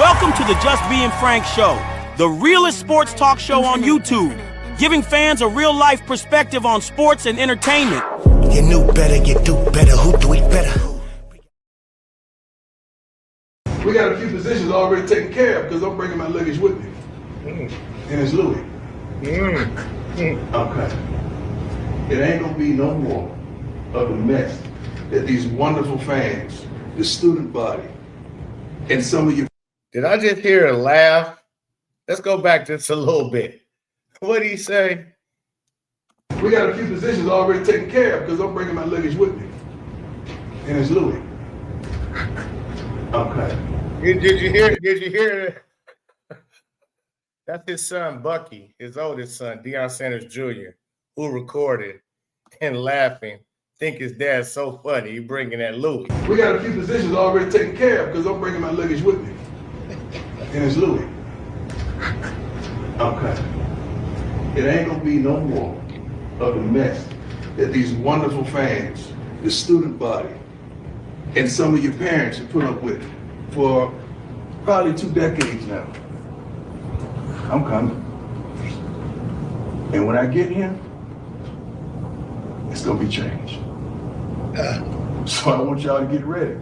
Welcome to the Just Being Frank Show, the realest sports talk show on YouTube, giving fans a real-life perspective on sports and entertainment. You knew better, you do better, who do it better? We got a few positions already taken care of because I'm bringing my luggage with me. And it's Louis. Okay. It ain't gonna be no more of the mess that these wonderful fans, the student body, and some of you. Did I just hear a laugh? Let's go back just a little bit. What did he say? We got a few positions already taken care of because I'm bringing my luggage with me. And it's Louis. Okay. Did you hear? That's his son, Bucky, his oldest son, Deion Sanders Jr., who recorded and laughing. Think his dad's so funny. He bringing that Louis. We got a few positions already taken care of because I'm bringing my luggage with me. And it's Louis. Okay. It ain't gonna be no more of the mess that these wonderful fans, the student body, and some of your parents have put up with for probably 2 decades now. I'm coming. And when I get here, it's gonna be changed. So I want y'all to get ready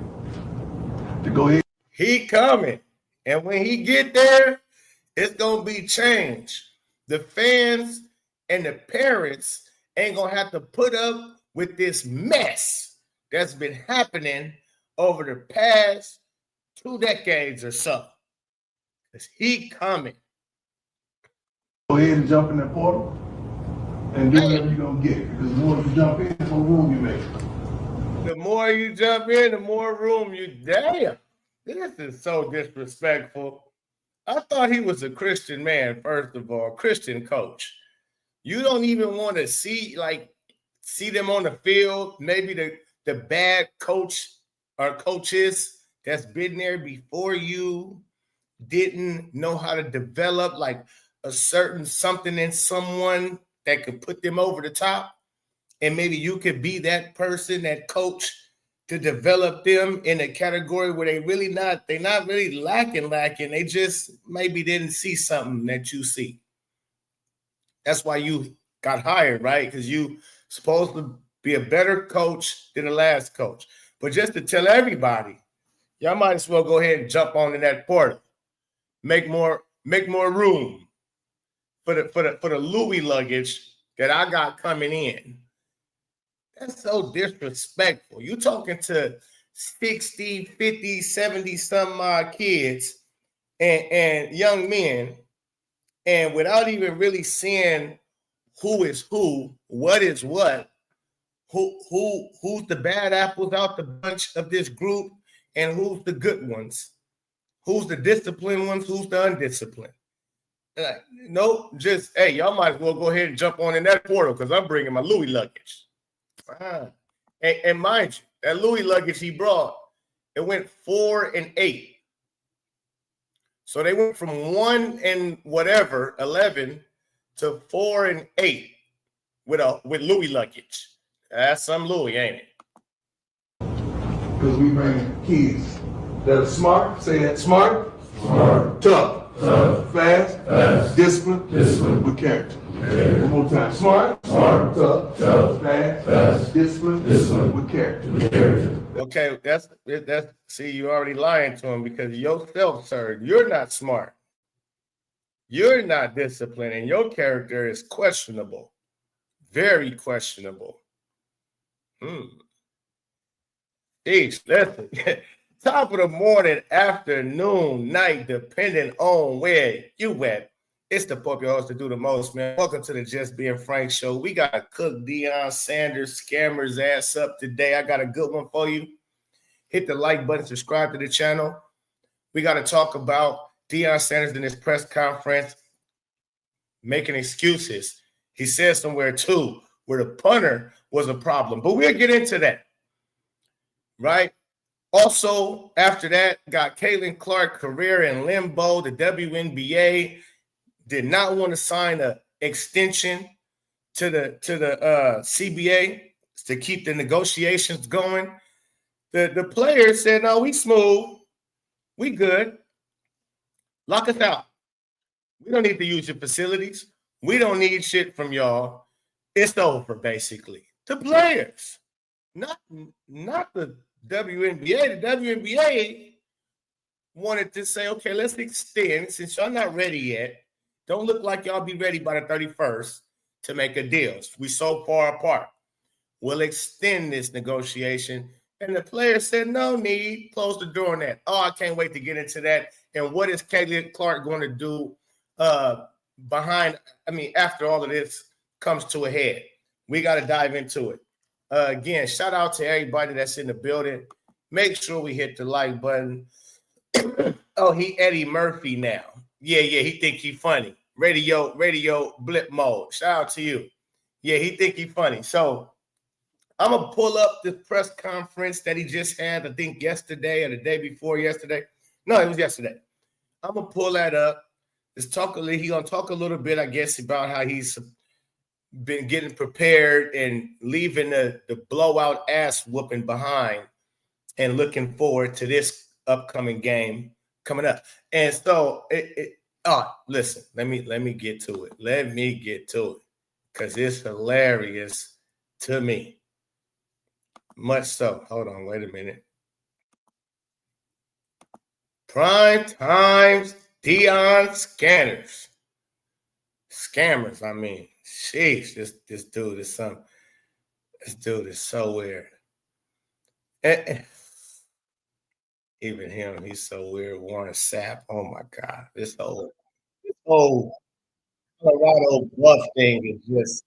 to go ahead. He coming. And when he get there, it's going to be changed. The fans and the parents ain't going to have to put up with this mess that's been happening over the past 2 decades or so. Because he coming. Go ahead and jump in that portal and do whatever you're going to get. Because the more you jump in, the more room you make. The more you jump in, the more room you... Damn. This is so disrespectful. I thought he was a Christian man, first of all, Christian coach. You don't even want to see them on the field. Maybe the bad coach or coaches that's been there before you didn't know how to develop like a certain something in someone that could put them over the top. And maybe you could be that person, that coach, to develop them in a category where they're not really lacking. They just maybe didn't see something that you see. That's why you got hired, right? Because you supposed to be a better coach than the last coach. But just to tell everybody, y'all might as well go ahead and jump onto that portal. Make more room for the Louis luggage that I got coming in. That's so disrespectful. You talking to 60, 50, 70 some odd kids and young men, and without even really seeing who is who, what is what, who's the bad apples out the bunch of this group, and who's the good ones, who's the disciplined ones, who's the undisciplined. Nope, just, hey, y'all might as well go ahead and jump on in that portal because I'm bringing my Louis luggage. And mind you, that Louis luggage he brought, it went 4 and 8. So they went from 1 and whatever, 11, to 4 and 8 with Louis luggage. That's some Louis, ain't it? Because we bring kids that are smart, say that, smart, tough, fast, disciplined, with character. One more time. Smart, tough, fast, disciplined, with character. Okay, that's see, you already lying to him because yourself, sir, you're not smart. You're not disciplined, and your character is questionable. Very questionable. Listen. Top of the morning, afternoon, night, depending on where you at. It's the Pope, your host, to do the most, man. Welcome to the Just Being Frank show. We got to cook Deion Sanders scammer's ass up today. I got a good one for you. Hit the like button, subscribe to the channel. We got to talk about Deion Sanders in his press conference making excuses. He said somewhere, too, where the punter was a problem. But we'll get into that, right? Also, after that, got Caitlin Clark career in Limbo. The WNBA did not want to sign an extension to the CBA to keep the negotiations going. The players said, no, we smooth. We good. Lock us out. We don't need to use your facilities. We don't need shit from y'all. It's over, basically. The players, not the WNBA. The WNBA wanted to say, okay, let's extend. Since y'all not ready yet, don't look like y'all be ready by the 31st to make a deal. We so far apart. We'll extend this negotiation. And the players said, no need. Close the door on that. Oh, I can't wait to get into that. And what is Caitlin Clark going to do after all of this comes to a head? We got to dive into it. Again, shout out to everybody that's in the building. Make sure we hit the like button. Oh, he Eddie Murphy now. Yeah, he think he funny. Radio blip mode. Shout out to you. Yeah, he think he funny. So I'm going to pull up the press conference that he just had, I think yesterday or the day before yesterday. No, it was yesterday. I'm going to pull that up. He's going to talk a little bit, I guess, about how he's been getting prepared and leaving the blowout ass whooping behind and looking forward to this upcoming game coming up. And so, listen, let me get to it. Let me get to it because it's hilarious to me. Much so. Hold on, wait a minute. Prime times Deion scanners. Scammers, I mean. Sheesh, this dude is something. This dude is so weird. Even him, he's so weird. Warren Sapp. Oh my God. This whole Colorado bluff thing is just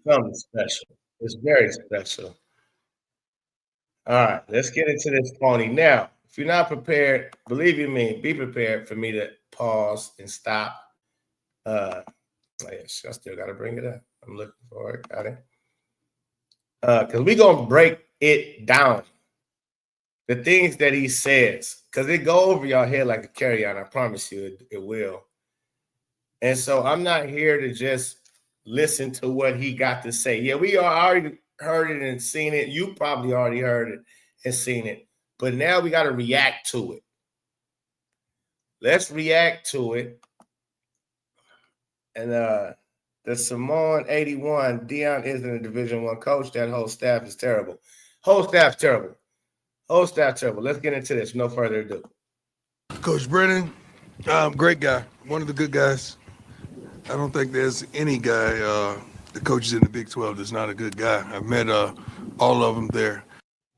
something special. It's very special. All right, let's get into this phony. Now, if you're not prepared, believe you me, be prepared for me to pause and stop. I still got to bring it up. I'm looking for it. Got it. Because we're going to break it down. The things that he says, because it go over your head like a carry-on. I promise you it will. And so I'm not here to just listen to what he got to say. Yeah, we already heard it and seen it. You probably already heard it and seen it. But now we got to react to it. Let's react to it. And the Simone 81, Deion isn't a Division I coach. That whole staff is terrible. Whole staff terrible. Let's get into this. No further ado. Coach Brennan, great guy. One of the good guys. I don't think there's any guy that coaches in the Big 12 that's not a good guy. I've met all of them there.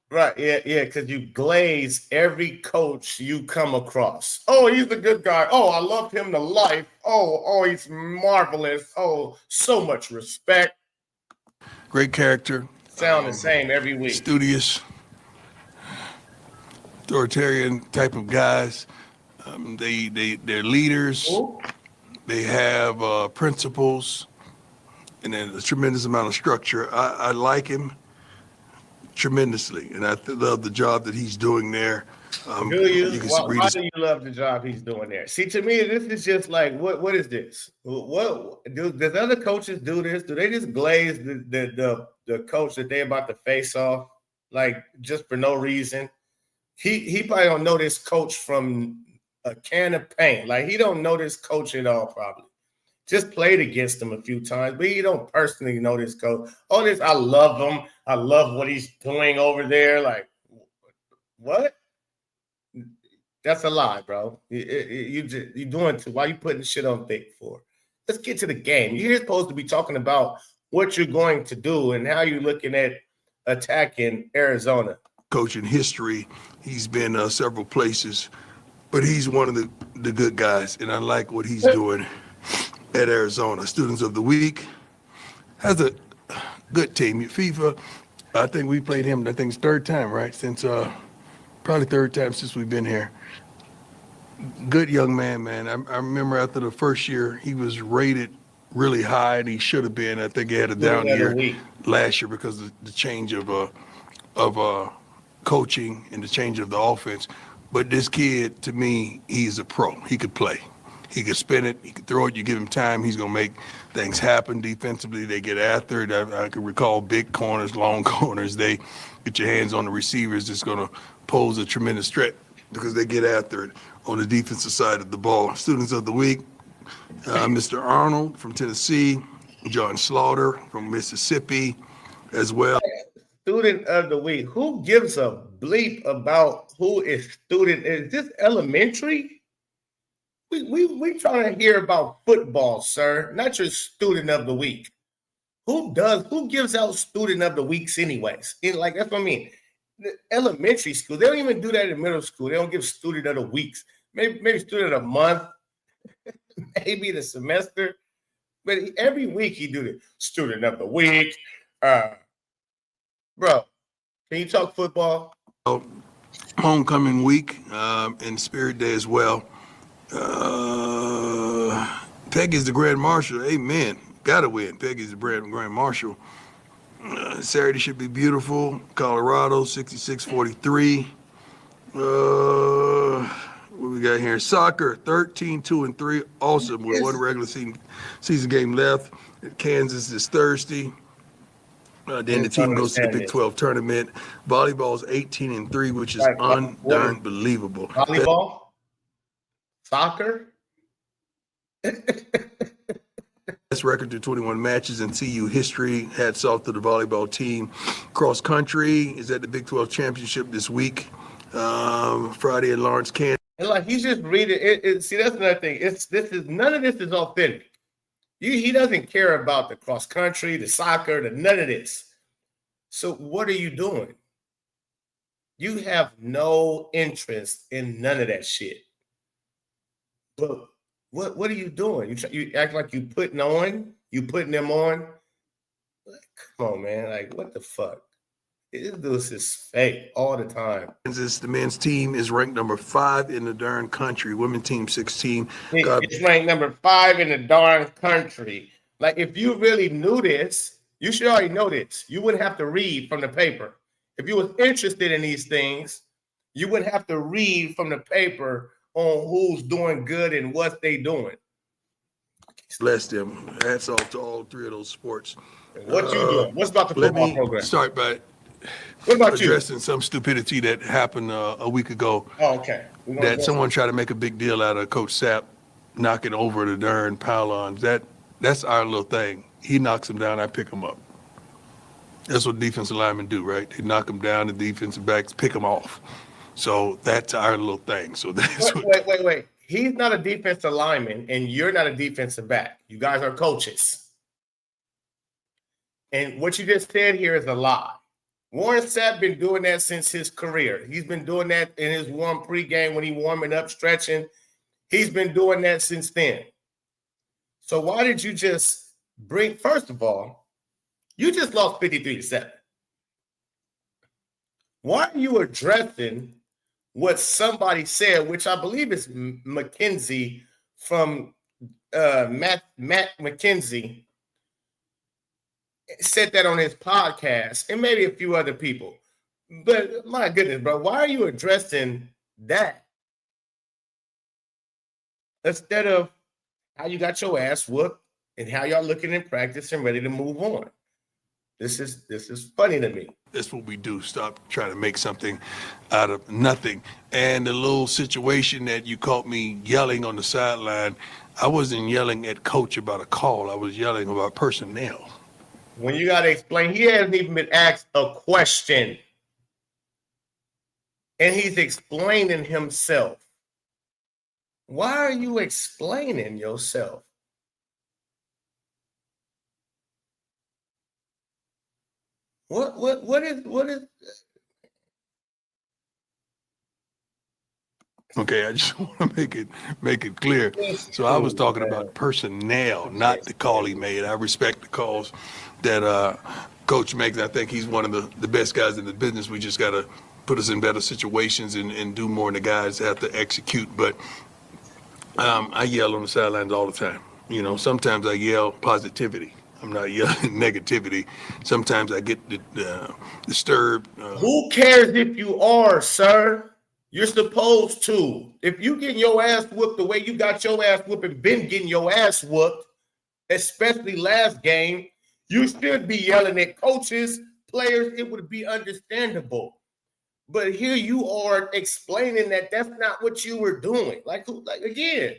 Right, yeah, because you glaze every coach you come across. Oh, he's a good guy. Oh, I love him to life. Oh, he's marvelous. Oh, so much respect. Great character. Sound the same every week. Studious, authoritarian type of guys. They're leaders. Ooh. They have principles, and then a tremendous amount of structure. I like him tremendously, and I love the job that he's doing there. Why do you love the job he's doing there? See, to me, this is just like, what is this? Does other coaches do this? Do they just glaze the coach that they're about to face off, like just for no reason? He probably don't know this coach from a can of paint. Like, he don't know this coach at all, probably. Just played against him a few times, but he don't personally know this coach. Oh, I love him. I love what he's doing over there. Like, what? That's a lie, bro. You're doing too. Why are you putting shit on thick for? Let's get to the game. You're supposed to be talking about what you're going to do and how you're looking at attacking Arizona. Coaching history, he's been several places, but he's one of the good guys, and I like what he's doing at Arizona. Students of the Week, has a good team. FIFA, I think we played him, I think it's third time, right? Since probably third time since we've been here. Good young man. I remember after the first year, he was rated really high, and he should have been. I think he had a down year last year because of the change of coaching and the change of the offense. But this kid, to me, he's a pro. He could play. He could spin it. He could throw it. You give him time, he's going to make things happen defensively. They get after it. I can recall big corners, long corners. They get your hands on the receivers. It's going to pose a tremendous threat. because they get after it on the defensive side of the ball. Students of the week, Mr. Arnold from Tennessee, John Slaughter from Mississippi as well. Student of the week. Who gives a bleep about who is student? Is this elementary? We trying to hear about football, sir, not your student of the week. Who gives out student of the weeks anyways? Like, that's what I mean. The elementary school, they don't even do that in middle school. They don't give student of the weeks. Maybe student of the month, maybe the semester. But every week he do the student of the week. Bro, can you talk football? Homecoming week and Spirit Day as well. Peggy's the Grand Marshal. Amen. Gotta win. Peggy's the Grand Marshal. Saturday should be beautiful. Colorado, 66-43. What we got here? Soccer, 13-2-3. Awesome, with one regular season game left. Kansas is Thursday. Then the team goes to the Big 12 tournament. Volleyball's 18-3, which is unbelievable. Volleyball? Soccer? Best record through 21 matches in CU history. Hats off to the volleyball team. Cross country is at the Big 12 championship this week. Friday in Lawrence, Kansas. And like, he's just reading it. See, that's another thing. None of this is authentic. He doesn't care about the cross country, the soccer, none of this. So what are you doing? You have no interest in none of that shit. But what are you doing? You act like you putting them on. Like, come on, man. Like, what the fuck? This is fake all the time. The men's team is ranked number 5 in the darn country. Women's team 16. It's ranked number 5 in the darn country. Like, if you really knew this, you should already know this. You wouldn't have to read from the paper. If you was interested in these things, you wouldn't have to read from the paper on who's doing good and what they doing. Bless them. Hats off to all 3 of those sports. What you doing? What's about the football program? Let me start by addressing some stupidity that happened a week ago. Oh, okay. That someone tried to make a big deal out of Coach Sapp knocking over the darn pylons. That's our little thing. He knocks them down, I pick them up. That's what defensive linemen do, right? They knock them down, the defensive backs pick them off. So that's our little thing. So that's wait. He's not a defensive lineman, and you're not a defensive back. You guys are coaches. And what you just said here is a lie. Warren Sapp been doing that since his career. He's been doing that in his warm pregame when he warming up, stretching. He's been doing that since then. So why did you just first of all, you just lost 53-7. Why are you addressing what somebody said, which I believe is McKenzie from Matt McKenzie said that on his podcast, and maybe a few other people. But my goodness, bro, why are you addressing that instead of how you got your ass whooped and how y'all looking in practice and ready to move on? This is funny to me. That's what we do. Stop trying to make something out of nothing. And the little situation that you caught me yelling on the sideline, I wasn't yelling at coach about a call. I was yelling about personnel. When you got to explain, he hasn't even been asked a question. And he's explaining himself. Why are you explaining yourself? What is Okay, I just want to make it clear. So I was talking about personnel, not the call he made. I respect the calls that Coach makes. I think he's one of the best guys in the business. We just got to put us in better situations and do more, and the guys have to execute. But I yell on the sidelines all the time. You know, sometimes I yell positivity. I'm not yelling negativity. Sometimes I get disturbed. Who cares if you are, sir? You're supposed to. If you getting your ass whooped the way you got your ass whooped and been getting your ass whooped, especially last game, you should be yelling at coaches, players. It would be understandable. But here you are explaining that that's not what you were doing. Like again,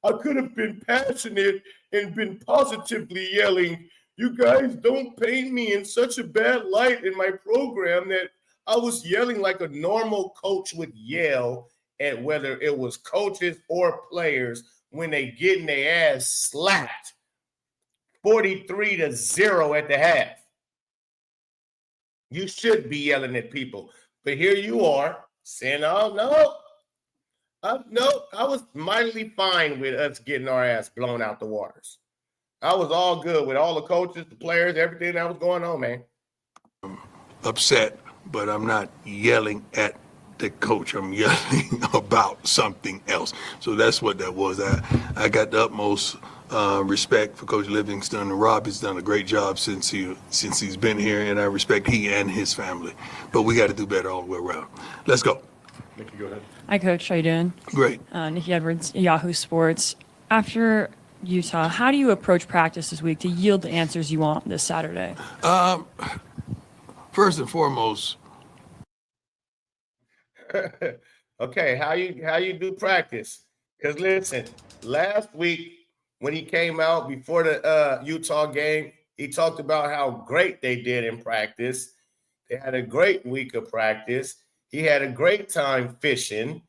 I could have been passionate and been positively yelling, you guys don't paint me in such a bad light in my program, that I was yelling like a normal coach would yell at whether it was coaches or players when they getting their ass slapped 43-0 at the half. You should be yelling at people. But here you are saying, oh, no. I was mightily fine with us getting our ass blown out the waters. I was all good with all the coaches, the players, everything that was going on, man. Upset, but I'm not yelling at the coach. I'm yelling about something else. So that's what that was. I got the utmost respect for Coach Livingston, and Rob has done a great job since he's been here, and I respect he and his family. But we got to do better all the way around. Let's go. Nikki, go ahead. Hi, Coach. How you doing? Great. Nikki Edwards, Yahoo Sports. After Utah, how do you approach practice this week to yield the answers you want this Saturday? First and foremost. Okay, how you do practice? Because listen, last week when he came out before the Utah game, he talked about how great they did in practice. They had a great week of practice. He had a great time fishing,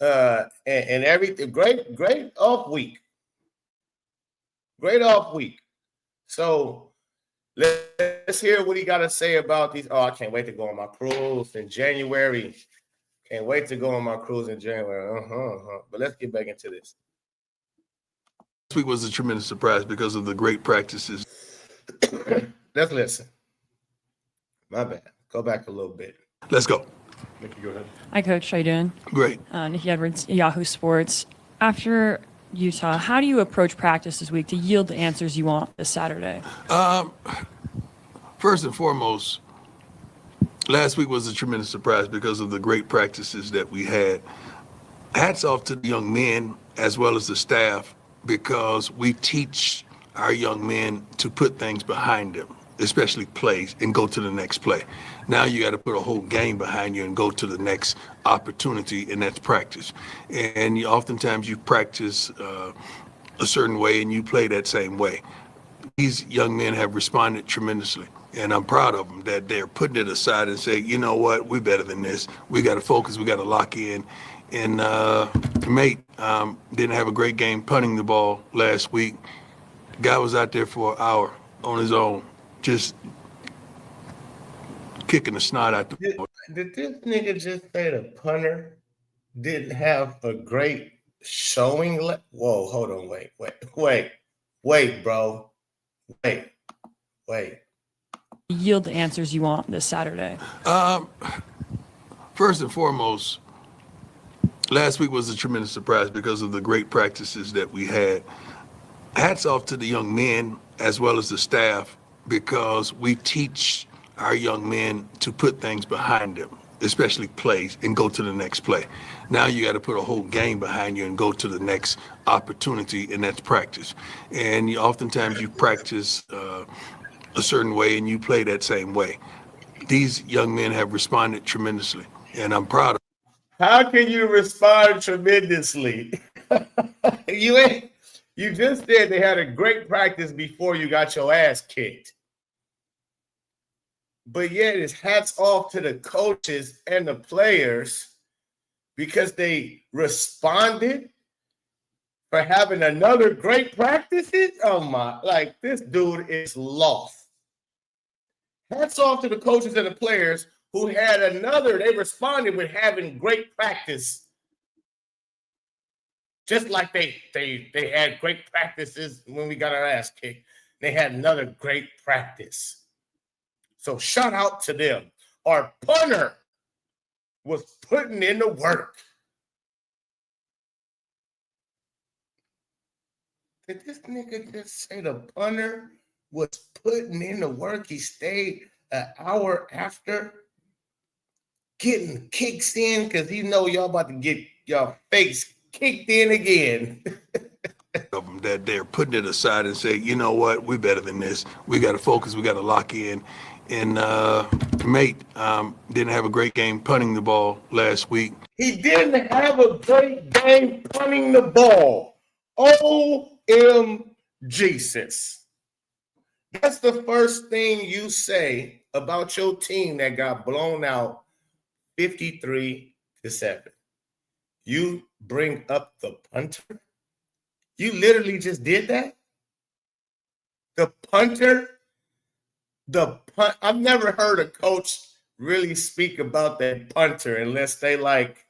and everything. Great off week. Great off week. So let's hear what he got to say about these. Oh, I can't wait to go on my cruise in January. Can't wait to go on my cruise in January. But let's get back into this. This week was a tremendous surprise because of the great practices. Let's listen. My bad. Go back a little bit. Let's go. Nikki, go ahead. Hi, Coach. How you doing? Great. Nikki Edwards, Yahoo Sports. After Utah, how do you approach practice this week to yield the answers you want this Saturday? First and foremost, last week was a tremendous surprise because of the great practices that we had. Hats off to the young men as well as the staff, because we teach our young men to put things behind them, especially plays, and go to the next play. Now you got to put a whole game behind you and go to the next opportunity, and that's practice. And oftentimes you practice a certain way and you play that same way. These young men have responded tremendously, and I'm proud of them that they're putting it aside and say, you know what, we're better than this. We got to focus. We got to lock in. And mate didn't have a great game punting the ball last week. Guy was out there for an hour on his own, just kicking the snot out the ball. Did this nigga just say the punter didn't have a great showing? Whoa, hold on, wait, bro. Wait. Yield the answers you want this Saturday. First and foremost, last week was a tremendous surprise because of the great practices that we had. Hats off to the young men as well as the staff, because we teach our young men to put things behind them, especially plays, and go to the next play. Now you got to put a whole game behind you and go to the next opportunity, and that's practice. And oftentimes you practice a certain way and you play that same way. These young men have responded tremendously, and I'm proud of them. How can you respond tremendously? You just said they had a great practice before you got your ass kicked. But yet it's hats off to the coaches and the players because they responded for having another great practice. Oh my, like this dude is lost. Hats off to the coaches and the players who had they responded with having great practice. Just like they had great practices when we got our ass kicked. They had another great practice. So shout out to them. Our punter was putting in the work. Did this nigga just say the punter was putting in the work? He stayed an hour after getting kicks in because he know y'all about to get y'all face kicked in again. Of them that they're putting it aside and say, you know what, we're better than this. We got to focus. We got to lock in. And Mate didn't have a great game punting the ball last week. He didn't have a great game punting the ball. OMG, sis. That's the first thing you say about your team that got blown out 53-7. You bring up the punter? You literally just did that? The punter? I've never heard a coach really speak about that punter unless they like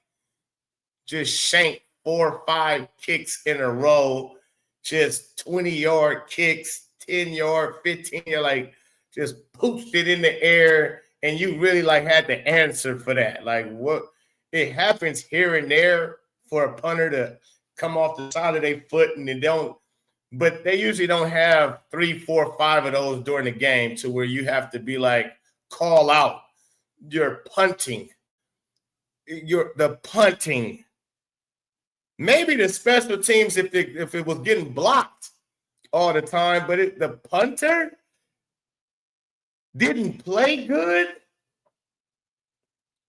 just shank 4 or 5 kicks in a row, just 20-yard kicks, 10-yard, 15-yard, like just pooched it in the air, and you really like had to answer for that. Like what? It happens here and there for a punter to come off the side of their foot, and but they usually don't have 3, 4, 5 of those during the game to where you have to be like, call out. You're punting. The punting. Maybe the special teams if it was getting blocked all the time, but the punter didn't play good.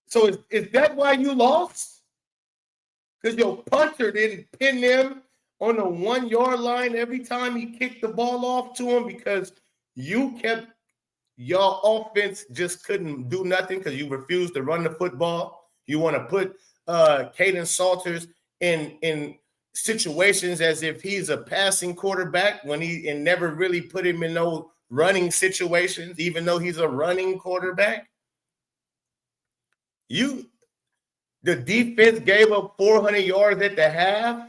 So is that why you lost? Because your punter didn't pin them on the 1-yard line every time he kicked the ball off to him because your offense just couldn't do nothing because you refused to run the football. You want to put Caden Salters in situations as if he's a passing quarterback and never really put him in no running situations, even though he's a running quarterback. The defense gave up 400 yards at the half.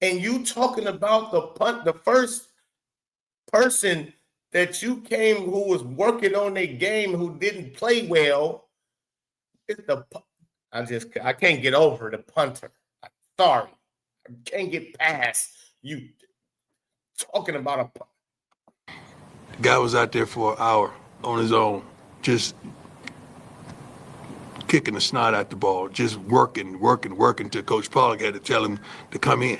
And you talking about the first person that you came who was working on their game who didn't play well. I can't get over the punter. I'm sorry. I can't get past you talking about a punter. The guy was out there for an hour on his own, just kicking the snot out the ball, just working till Coach Pollock had to tell him to come in.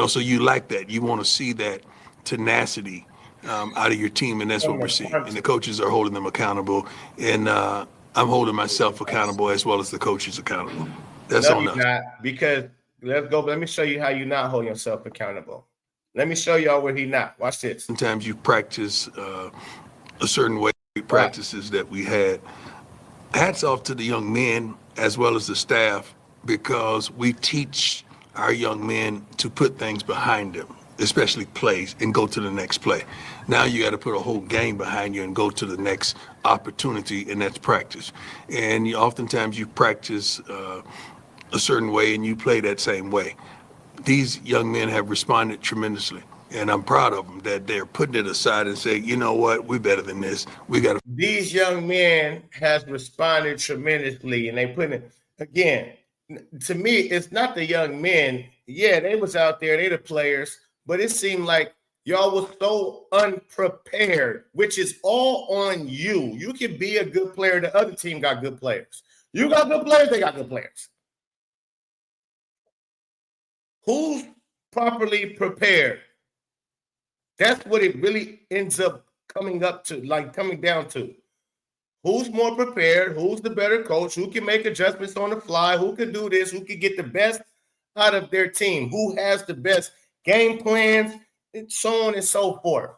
So you like that. You want to see that tenacity out of your team, and that's what we're seeing. And the coaches are holding them accountable, and I'm holding myself accountable as well as the coaches accountable. That's on us. Not, because let's go. Let me show you how you're not holding yourself accountable. Let me show y'all where he's not. Watch this. Sometimes you practice a certain way, practices that we had. Hats off to the young men as well as the staff, because we teach our young men to put things behind them, especially plays, and go to the next play. Now you got to put a whole game behind you and go to the next opportunity, and that's practice. And oftentimes you practice a certain way and you play that same way. These young men have responded tremendously, and I'm proud of them that they're putting it aside and saying, you know what, we're better than this. We got to. These young men has responded tremendously, and they put it again. To me, it's not the young men. Yeah, they was out there, they the players, but it seemed like y'all was so unprepared, which is all on you. You can be a good player. The other team got good players. You got good players, they got good players. Who's properly prepared? That's what it really ends up coming down to. Who's more prepared? Who's the better coach? Who can make adjustments on the fly? Who can do this? Who can get the best out of their team? Who has the best game plans? And so on and so forth.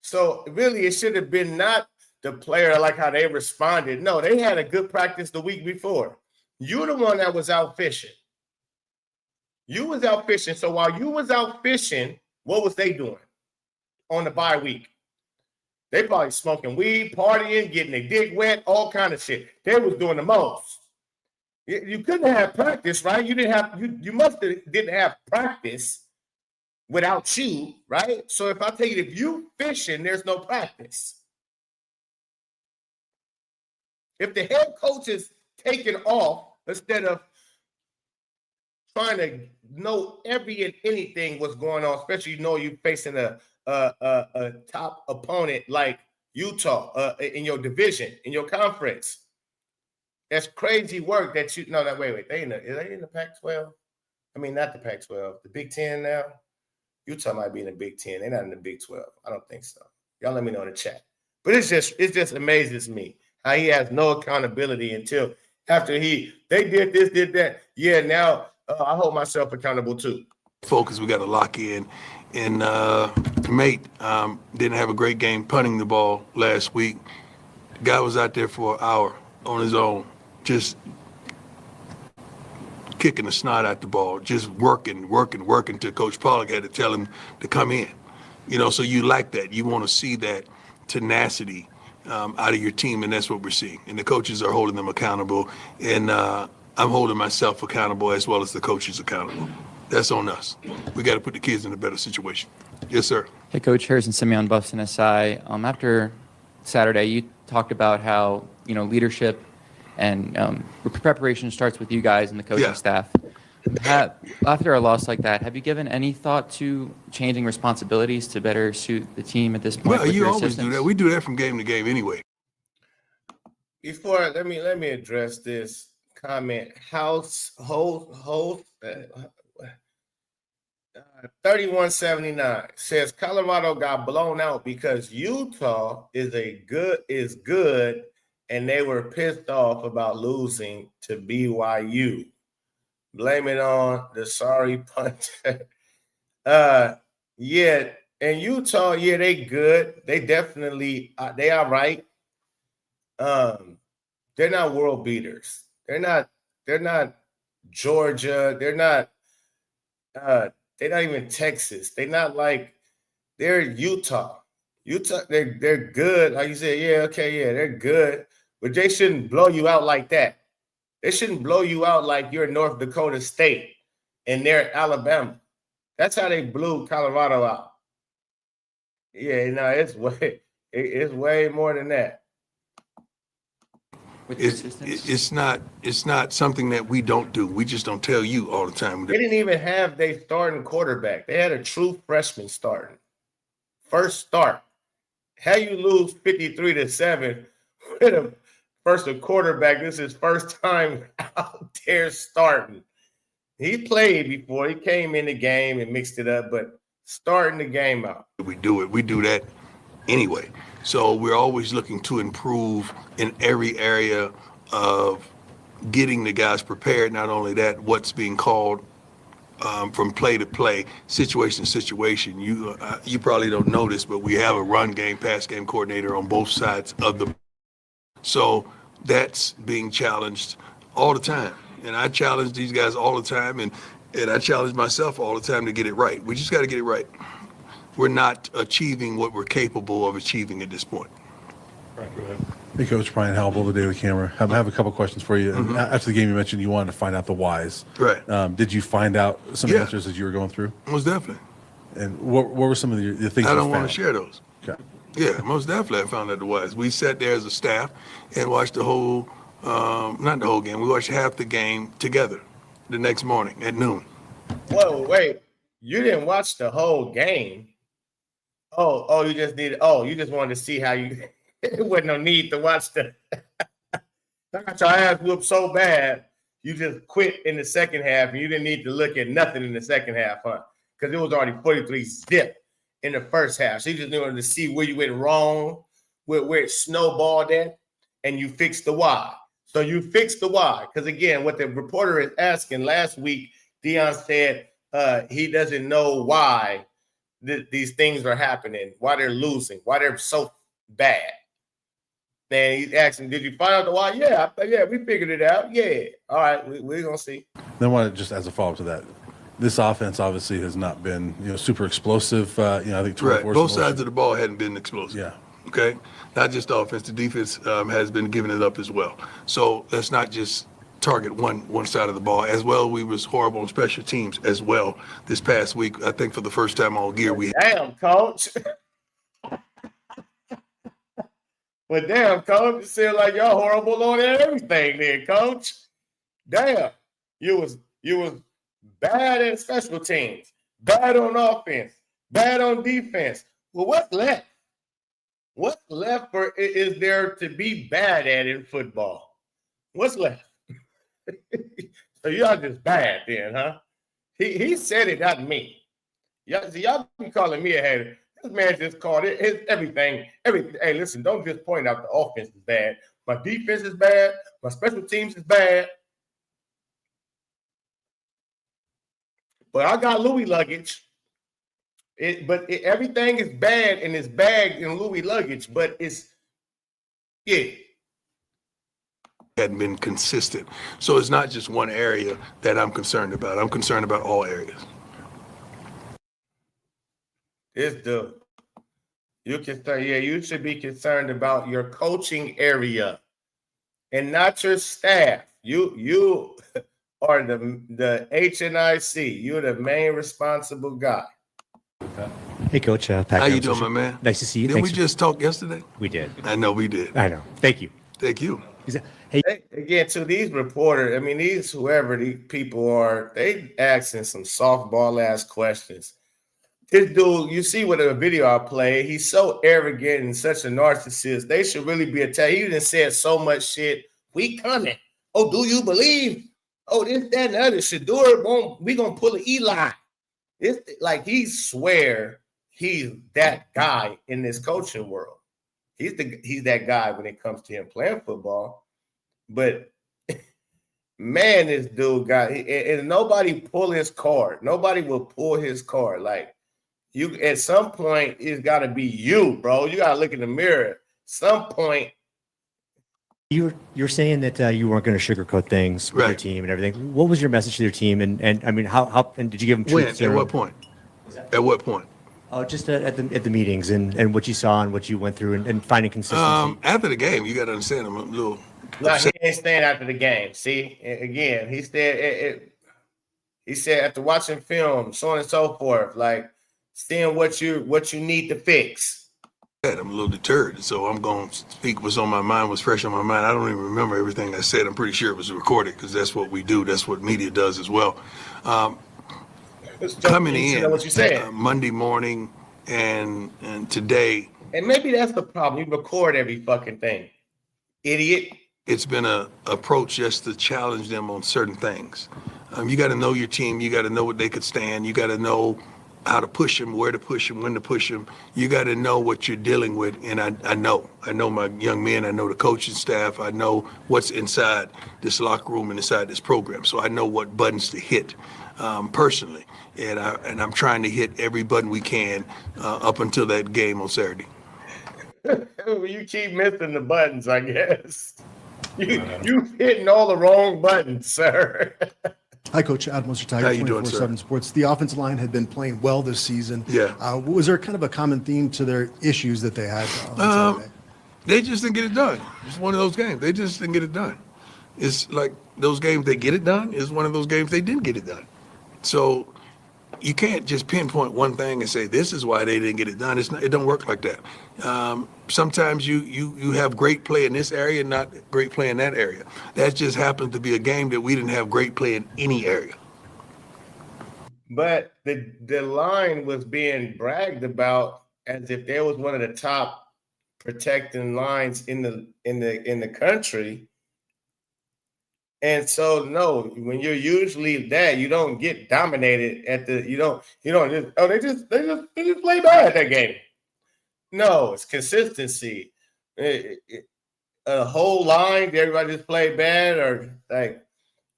So really, it should have been not the player like how they responded. No, they had a good practice the week before. You're the one that was out fishing. You was out fishing. So while you was out fishing, what was they doing on the bye week? They probably smoking weed, partying, getting their dick wet, all kind of shit. They was doing the most. You couldn't have practice, right? You didn't have practice without you, right? So if I tell you, if you fishing, there's no practice. If the head coach is taking off instead of trying to know every and anything what's going on, especially you're facing a top opponent like Utah in your division, in your conference. That's crazy work that you wait. They in the Pac-12? I mean, not the Pac-12, the Big Ten now. Utah might be in the Big 10. They're not in the Big 12. I don't think so. Y'all let me know in the chat. But it just amazes me how he has no accountability until after they did this, did that. Yeah, now I hold myself accountable too. Focus, we got to lock in. And Mate didn't have a great game punting the ball last week. The guy was out there for an hour on his own, just kicking the snot out the ball, just working till Coach Pollock had to tell him to come in. So you like that. You want to see that tenacity out of your team, and that's what we're seeing. And the coaches are holding them accountable, and I'm holding myself accountable as well as the coaches accountable. That's on us. We got to put the kids in a better situation. Yes, sir. Hey, Coach Harrison Simeon, Buffs and SI. After Saturday, you talked about how leadership and preparation starts with you guys and the coaching staff. After a loss like that, have you given any thought to changing responsibilities to better suit the team at this point? Well, you always do that. We do that from game to game anyway. Let me address this comment. 3179 says Colorado got blown out because Utah is good, and they were pissed off about losing to BYU. Blame it on the sorry punter. Yeah, and Utah, yeah, they good. They definitely they are right. They're not world beaters. They're not Georgia. They're not even Texas. They're Utah. They're good. Like you said, they're good, but they shouldn't blow you out like that. They shouldn't blow you out like you're North Dakota State and they're Alabama. That's how they blew Colorado out. Yeah, no, it's way more than that. It's not something that we don't do. We just don't tell you all the time. They didn't even have their starting quarterback. They had a true freshman starting. First start. How you lose 53-7 with a quarterback? This is his first time out there starting. He played before. He came in the game and mixed it up, but starting the game out. We do it. We do that anyway. So we're always looking to improve in every area of getting the guys prepared. Not only that, what's being called from play to play, situation to situation. You probably don't know this, but we have a run game, pass game coordinator on both sides of the. So that's being challenged all the time. And I challenge these guys all the time, and I challenge myself all the time to get it right. We just got to get it right. We're not achieving what we're capable of achieving at this point. Right, go ahead. Hey, Coach Brian Halbel, the Daily Camera. I have a couple questions for you. Mm-hmm. After the game, you mentioned you wanted to find out the whys. Right. Did you find out some answers as you were going through? Most definitely. And what were some of the things I you don't found? want to share those. Okay. Yeah, most definitely I found out the whys. We sat there as a staff and watched the whole, not the whole game, we watched half the game together the next morning at noon. Whoa, wait. You didn't watch the whole game? You just wanted to see how you – it wasn't no need to watch the – I got your ass whooped so bad, you just quit in the second half and you didn't need to look at nothing in the second half, huh? Because it was already 43-zip in the first half. So you just wanted to see where you went wrong, where it snowballed at, and you fixed the why. So you fixed the why. Because, again, what the reporter is asking last week, Deion said he doesn't know why these things are happening, why they're losing, why they're so bad. Then he's asking, did you find out the why? Yeah, we figured it out. Yeah. All right, we're going to see. Then I want to just as a follow-up to that, this offense obviously has not been, super explosive. I think right. Both sides of the ball hadn't been explosive. Yeah. Okay. Not just offense. The defense has been giving it up as well. So let's not just target one side of the ball. As well, we was horrible on special teams as well this past week. I think for the first time all year we. Damn, Coach. But damn, Coach, it seems like y'all horrible on everything then, Coach. Damn, you was bad at special teams, bad on offense, bad on defense. Well, what's left? What's left is there to be bad at in football? What's left? So y'all just bad then, huh? He said it, not me. Y'all be calling me a hater. This man just called it everything. Hey, listen, don't just point out the offense is bad. My defense is bad. My special teams is bad. But I got Louis luggage. Everything is bad and it's bagged in Louis luggage. But hadn't been consistent. So it's not just one area that I'm concerned about. I'm concerned about all areas. This dude, you should be concerned about your coaching area and not your staff. You are the HNIC. You're the main responsible guy. Hey, Coach. Pat How you doing, my man? Nice to see you. Didn't we just talk yesterday? We did. I know we did. I know. Thank you. Thank you. Hey, Again, to these reporters, I mean, whoever these people are, they asking some softball ass questions. This dude, you see what a video I played, he's so arrogant and such a narcissist. They should really be attacked. He done said so much shit. We coming. Oh, do you believe? Oh, this, that, and the other. Shador, we gonna pull an Eli. It's like he swear he's that guy in this coaching world. He's that guy when it comes to him playing football. But man, this dude got and nobody pull his card. Nobody will pull his card. Like you, at some point, it's got to be you, bro. You got to look in the mirror. Some point, you're saying that you weren't going to sugarcoat things with your team and everything. What was your message to your team? And I mean, how and did you give them truth? At what point? At what point? Oh, just at the meetings and what you saw and what you went through and finding consistency. After the game, you got to understand I'm a little. No, he ain't staying after the game. See, again, he said after watching film, so on and so forth, like seeing what you need to fix. I'm a little deterred, so I'm going to speak what's on my mind, what's fresh on my mind. I don't even remember everything I said. I'm pretty sure it was recorded because that's what we do. That's what media does as well. Coming in what you said. Monday morning and today. And maybe that's the problem. You record every fucking thing, idiot. It's been a approach just to challenge them on certain things. You got to know your team. You got to know what they could stand. You got to know how to push them, where to push them, when to push them. You got to know what you're dealing with. And I know my young men. I know the coaching staff. I know what's inside this locker room and inside this program. So I know what buttons to hit personally. And I'm trying to hit every button we can up until that game on Saturday. You keep missing the buttons, I guess. You hitting all the wrong buttons, sir. Hi, Coach. Adam Tiger, How you doing, sir? 24/7 Sports. The offensive line had been playing well this season. Yeah. Was there kind of a common theme to their issues that they had on Saturday? They just didn't get it done. It's one of those games. They just didn't get it done. It's like those games they get it done. It's one of those games they didn't get it done. So you can't just pinpoint one thing and say this is why they didn't get it done. It don't work like that. Sometimes you have great play in this area, not great play in that area. That just happens to be a game that we didn't have great play in any area. But the line was being bragged about as if there was one of the top protecting lines in the country. And so, no, when you're usually that, you don't get dominated at the. You don't just. Oh, they just play bad that game. No, it's consistency. A whole line, did everybody just play bad,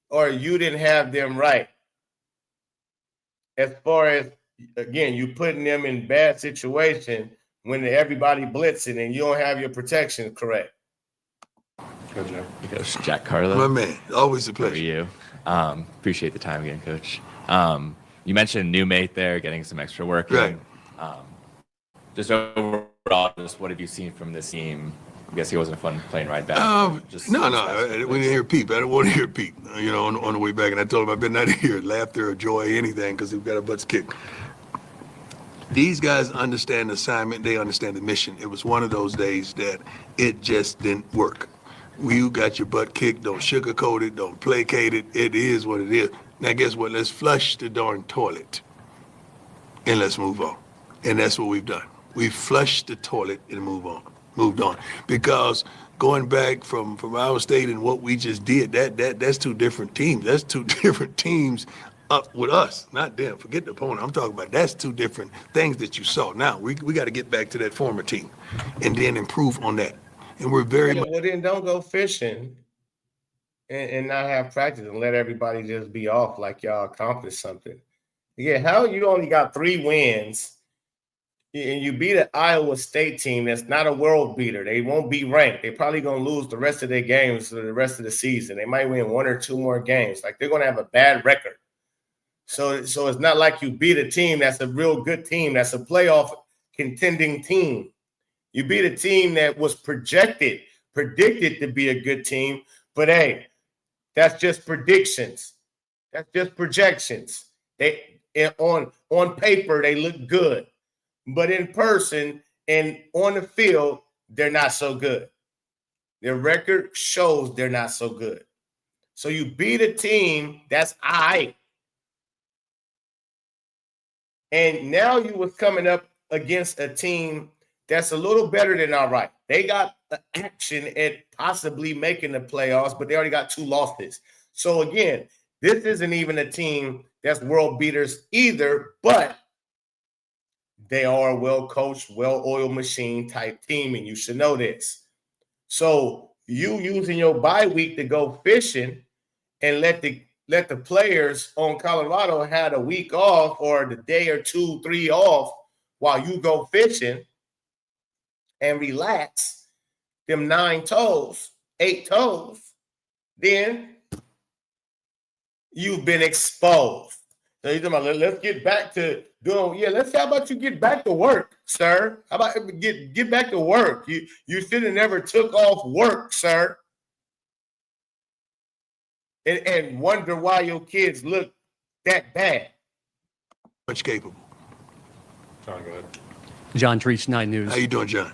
or you didn't have them right. As far as again, you putting them in bad situation when everybody blitzing and you don't have your protection correct. Coach Jack Carlo. My man, always a pleasure. How are you? Appreciate the time again, Coach. You mentioned new mate there, getting some extra work in. Just overall, just what have you seen from this team? I guess he wasn't a fun plane ride back. No, we didn't hear Pete. I didn't want to hear Pete, on the way back. And I told him I've been not hear laughter or joy, anything, because we've got our butts kicked. These guys understand the assignment. They understand the mission. It was one of those days that it just didn't work. You got your butt kicked. Don't sugarcoat it. Don't placate it. It is what it is. Now, guess what? Let's flush the darn toilet and let's move on. And that's what we've done. We flushed the toilet and moved on. Because going back from Iowa State and what we just did, that's two different teams. That's two different teams up with us, not them. Forget the opponent. I'm talking about that's two different things that you saw. Now we got to get back to that former team, and then improve on that. And we're very much. Well, then don't go fishing and not have practice and let everybody just be off like y'all accomplished something. Yeah, how you only got 3 wins and you beat an Iowa State team that's not a world beater. They won't be ranked. They're probably going to lose the rest of their games for the rest of the season. They might win 1 or 2 more games. Like, they're going to have a bad record. So it's not like you beat a team that's a real good team, that's a playoff contending team. You beat a team that was predicted to be a good team, but hey, that's just predictions. That's just projections. On paper, they look good, but in person and on the field, they're not so good. Their record shows they're not so good. So you beat a team that's all right. And now you was coming up against a team that's a little better than all right. They got action at possibly making the playoffs, but they already got 2 losses. So again, this isn't even a team that's world beaters either, but they are a well-coached, well-oiled machine type team, and you should know this. So you using your bye week to go fishing and let the players on Colorado have a week off or the day or 2, 3 off while you go fishing and relax them 9 toes, 8 toes, then you've been exposed. So you're talking about, let's get back to doing, how about you get back to work, sir? How about get back to work? You should have never took off work, sir. And wonder why your kids look that bad. Much capable. John, go ahead. John Treach, 9 News. How you doing, John?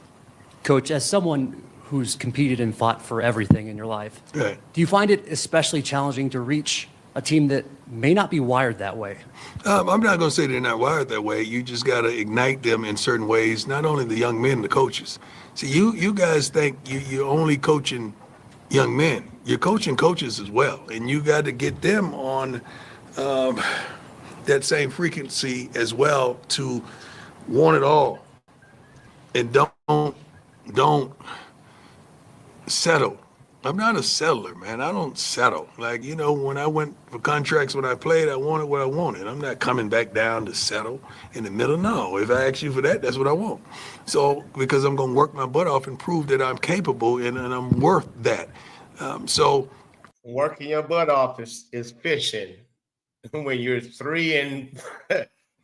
Coach, as someone who's competed and fought for everything in your life, Right. do you find it especially challenging to reach a team that may not be wired that way? I'm not going to say they're not wired that way. You just got to ignite them in certain ways, not only the young men, the coaches. See, you guys think you're only coaching young men. You're coaching coaches as well, and you got to get them on that same frequency as well to want it all, and don't settle. I'm not a settler, man. I don't settle. Like, when I went for contracts when I played, I wanted what I wanted. I'm not coming back down to settle in the middle. No, if I ask you for that, that's what I want. So, because I'm going to work my butt off and prove that I'm capable and I'm worth that. So working your butt off is fishing. When you're 3 and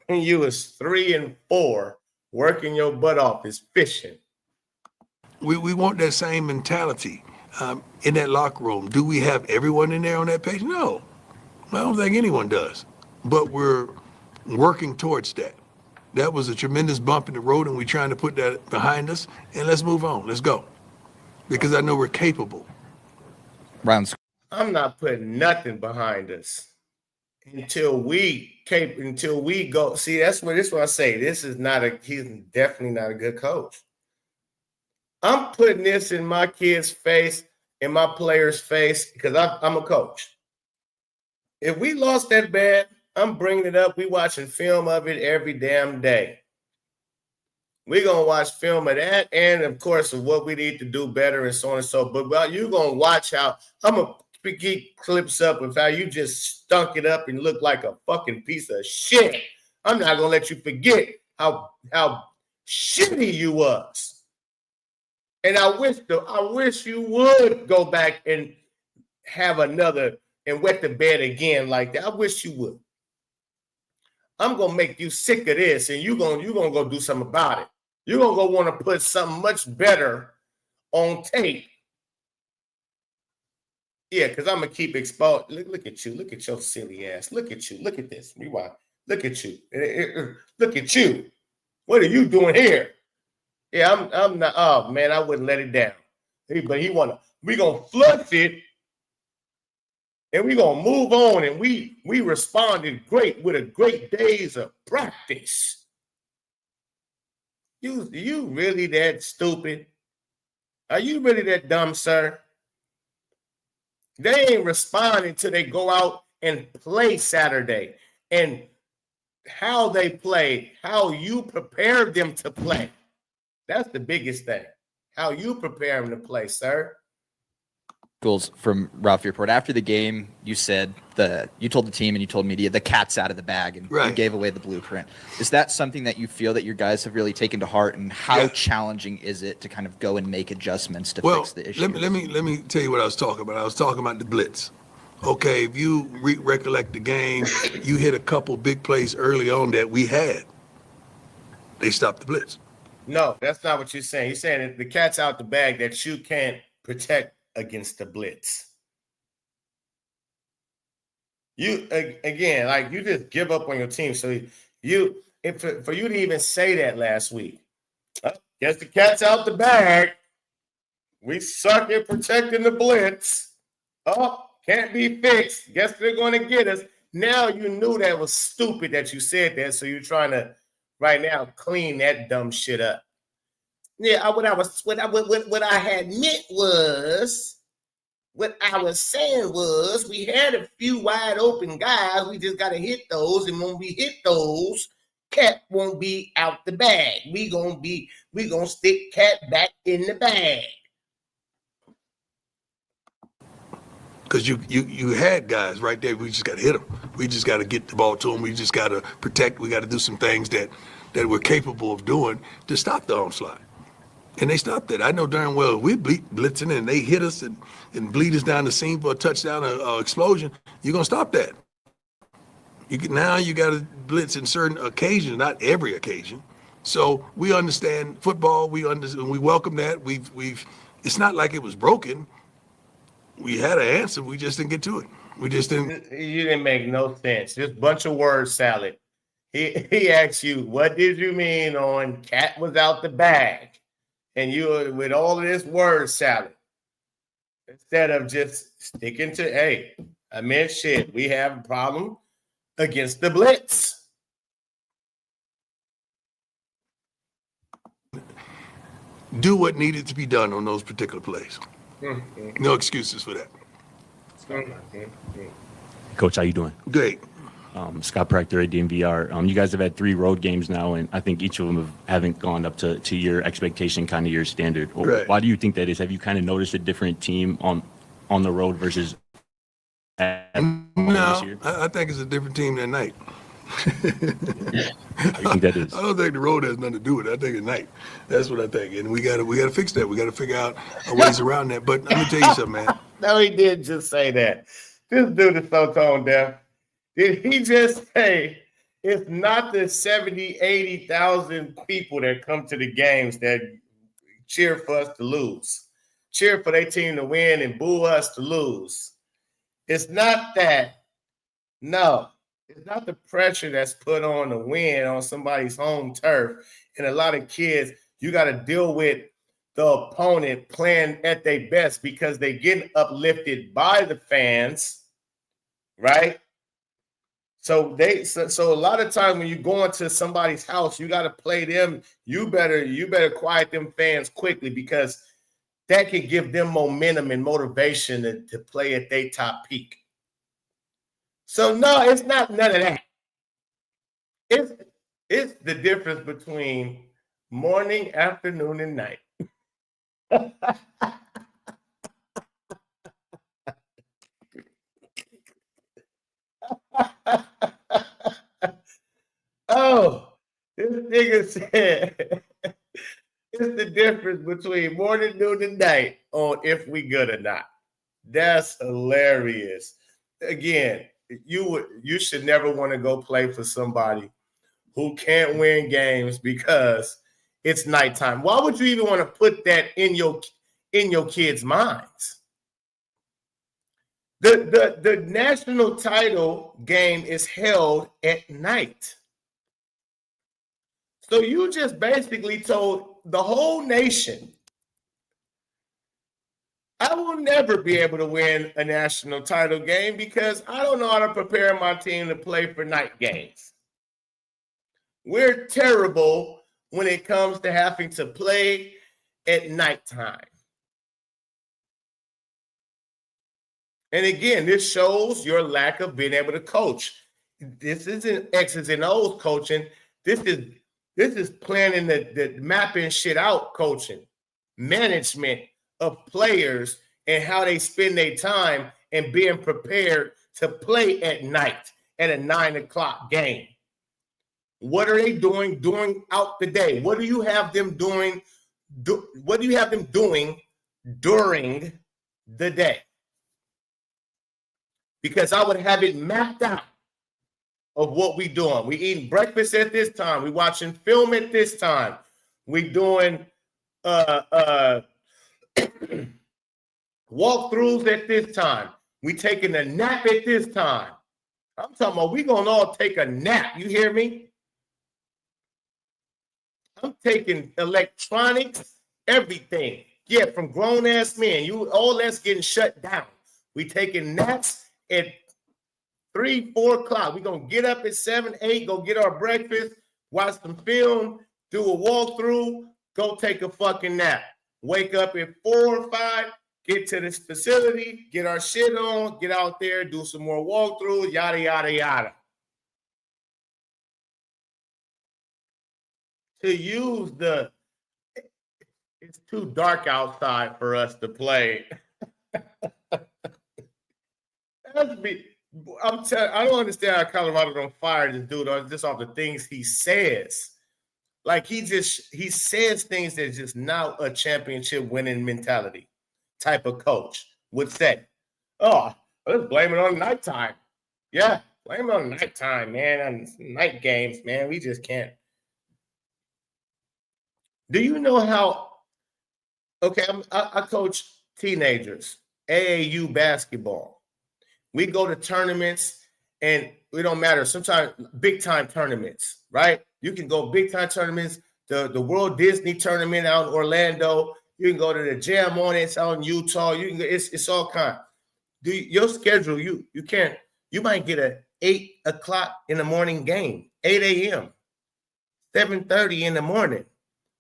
when you was 3 and 4, working your butt off is fishing. We want that same mentality in that locker room. Do we have everyone in there on that page? No, I don't think anyone does. But we're working towards that. That was a tremendous bump in the road, and we're trying to put that behind us. And let's move on. Let's go, because I know we're capable. I'm not putting nothing behind us until we go. See, this is what I say. He's definitely not a good coach. I'm putting this in my kids' face, in my players' face, because I'm a coach. If we lost that bad, I'm bringing it up. We watching film of it every damn day. We're going to watch film of that and, of course, of what we need to do better and so on and so forth. But you're going to watch how I'm going to keep clips up of how you just stunk it up and look like a fucking piece of shit. I'm not going to let you forget how shitty you was. And I wish you would go back and have another and wet the bed again like that. I wish you would. I'm going to make you sick of this, and you're going to go do something about it. You're going to go want to put something much better on tape. Yeah, because I'm going to keep exposed. Look at you. Look at your silly ass. Look at you. Look at this. Rewind. Look at you. Look at you. What are you doing here? Yeah, I'm not. Oh, man, I wouldn't let it down. But we're going to flush it, and we're going to move on, and we responded great with a great days of practice. You really that stupid? Are you really that dumb, sir? They ain't responding till they go out and play Saturday. and how they play, how you prepare them to play. That's the biggest thing. How you prepare them to play, sir. Goals from Ralph Report. After the game, you said you told the team and you told media the cat's out of the bag, and you gave away the blueprint. Is that something that you feel that your guys have really taken to heart, and how challenging is it to kind of go and make adjustments to fix the issue? Let me tell you what I was talking about. I was talking about the blitz. Okay, if you recollect the game, you hit a couple big plays early on that we had. They stopped the blitz. No, that's not what you're saying. You're saying that the cat's out the bag, that you can't protect against the blitz. You again, like, you just give up on your team. So for you to even say that last week, guess the cat's out the bag. We suck at protecting the blitz. Oh, can't be fixed. Guess they're going to get us. Now you knew that was stupid that you said that, so you're trying to right now clean that dumb shit up. Yeah, what I had meant was, what I was saying was, we had a few wide open guys. We just got to hit those, and when we hit those, cat won't be out the bag. We gonna stick cat back in the bag. Because you had guys right there. We just got to hit them. We just got to get the ball to them. We just got to protect. We got to do some things that we're capable of doing to stop the onslaught. And they stopped it. I know darn well we blitzing and they hit us and bleed us down the seam for a touchdown or explosion. You're going to stop that. Now you got to blitz in certain occasions, not every occasion. So we understand football. We welcome that. It's not like it was broken. We had an answer. We just didn't get to it. We just didn't. You didn't make no sense. Just bunch of word salad. He asked you, what did you mean on cat was out the bag? And you with all of this word salad, instead of just sticking to, hey, I meant shit. We have a problem against the blitz. Do what needed to be done on those particular plays. No excuses for that. Coach, how you doing? Great. Scott Proctor at DMVR. You guys have had 3 road games now, and I think each of them haven't gone up to your expectation, kind of your standard. Right. Why do you think that is? Have you kind of noticed a different team on the road versus No, I think it's a different team than night. How do you think that is? I don't think the road has nothing to do with it. I think at night. That's what I think. And we gotta fix that. We gotta figure out ways around that. But let me tell you something, man. No, he didn't just say that. This dude is so tone deaf. Did he just say it's not the 70, 80,000 people that come to the games that cheer for us to lose, cheer for their team to win and boo us to lose? It's not that. No, it's not the pressure that's put on to win on somebody's home turf. And a lot of kids, you got to deal with the opponent playing at their best because they get uplifted by the fans, right? So a lot of times when you go into somebody's house, you got to play them. You better quiet them fans quickly because that can give them momentum and motivation to play at their top peak. So no, it's not none of that. It's the difference between morning, afternoon, and night. Oh, this nigga said it's the difference between morning, noon, and night on if we good or not. That's hilarious. Again, you should never want to go play for somebody who can't win games because it's nighttime. Why would you even want to put that in your kids' minds? The national title game is held at night. So you just basically told the whole nation, I will never be able to win a national title game because I don't know how to prepare my team to play for night games. We're terrible when it comes to having to play at nighttime. And again, this shows your lack of being able to coach. This isn't X's and O's coaching. This is planning the mapping shit out coaching, management of players and how they spend their time and being prepared to play at night at a 9 o'clock game. What are they doing during out the day? What do you have them doing? What do you have them doing during the day? Because I would have it mapped out of what we doing. We eating breakfast at this time. We watching film at this time. We doing walkthroughs at this time. We taking a nap at this time. I'm talking about we gonna all take a nap. You hear me? I'm taking electronics, everything. Yeah, from grown ass men. You all that's getting shut down. We taking naps at 3, 4 o'clock. We're going to get up at 7, 8, go get our breakfast, watch some film, do a walkthrough, go take a fucking nap. Wake up at 4 or 5, get to this facility, get our shit on, get out there, do some more walkthroughs, yada, yada, yada. To use it's too dark outside for us to play. That's me. I don't understand how Colorado don't fire this dude just off the things he says. Like he says things that's just not a championship winning mentality type of coach would say. Oh, let's blame it on nighttime. Yeah, blame it on nighttime, man. On night games, man. We just can't. Do you know how? Okay, I coach teenagers, AAU basketball. We go to tournaments, and it don't matter. Sometimes big-time tournaments, right? You can go big-time tournaments, the World Disney Tournament out in Orlando. You can go to the Jam On It's out in Utah. You can it's all kind. Your schedule, you can't. You might get a 8 o'clock in the morning game, 8 a.m., 7:30 in the morning.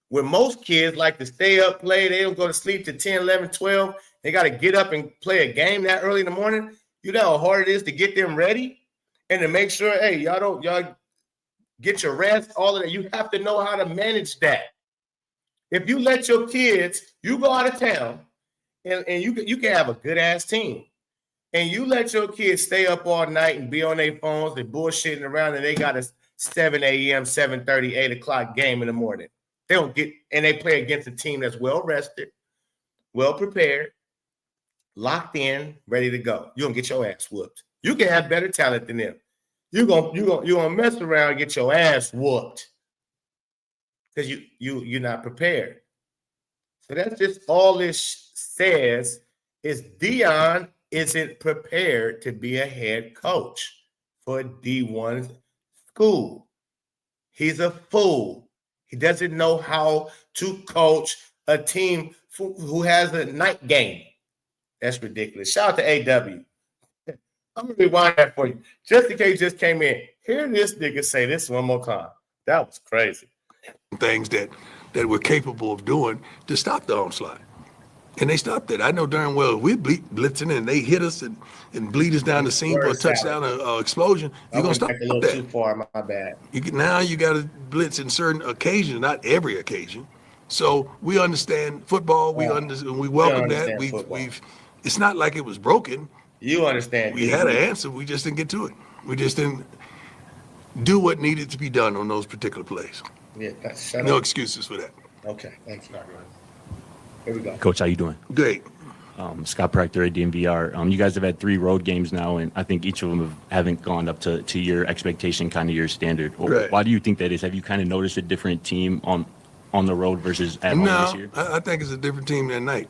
Where most kids like to stay up, play, they don't go to sleep till 10, 11, 12. They got to get up and play a game that early in the morning. You know how hard it is to get them ready and to make sure, hey, y'all get your rest, all of that. You have to know how to manage that. If you let your kids, you go out of town and you can have a good ass team. And you let your kids stay up all night and be on their phones and bullshitting around and they got a 7 a.m., 7:30, 8 o'clock game in the morning. They don't get, and they play against a team that's well rested, well prepared, locked in, ready to go. You're gonna get your ass whooped. You can have better talent than them. You're gonna mess around and get your ass whooped because you're not prepared. So that's just all this says is Deion isn't prepared to be a head coach for a D1 school. He's a fool. He doesn't know how to coach a team who has a night game. That's ridiculous. Shout out to AW. I'm going to rewind that for you. Just in case you just came in, hear this nigga say this one more time. That was crazy. Things that we're capable of doing to stop the onslaught. And they stopped it. I know darn well we're blitzing and they hit us and bleed us down the seam for a touchdown or explosion. You're going to stop a little that. Too far, my bad. Now you got to blitz in certain occasions, not every occasion. So we understand football. We welcome that. We've. It's not like it was broken. You understand. We had an answer. We just didn't get to it. We just didn't do what needed to be done on those particular plays. Yeah, no excuses for that. Okay, thanks. Here we go. Coach, how you doing? Great. Scott Proctor at DMVR. You guys have had 3 road games now, and I think each of them haven't gone up to your expectation, kind of your standard. Right. Why do you think that is? Have you kind of noticed a different team on the road versus at home this year? I think it's a different team that night.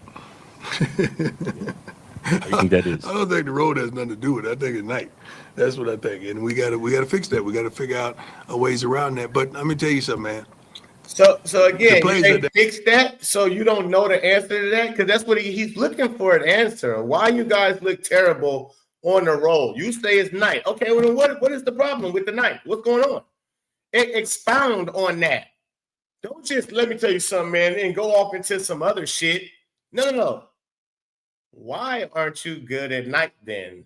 How do you think that is? I don't think the road has nothing to do with it. I think it's night. That's what I think, and we got to fix that. We got to figure out ways around that. But let me tell you something, man. So again, you fix that so you don't know the answer to that? Because that's what he's looking for, an answer. Why you guys look terrible on the road? You say it's night. Okay, well, then what is the problem with the night? What's going on? Expound on that. Don't just let me tell you something, man, and go off into some other shit. No. Why aren't you good at night then?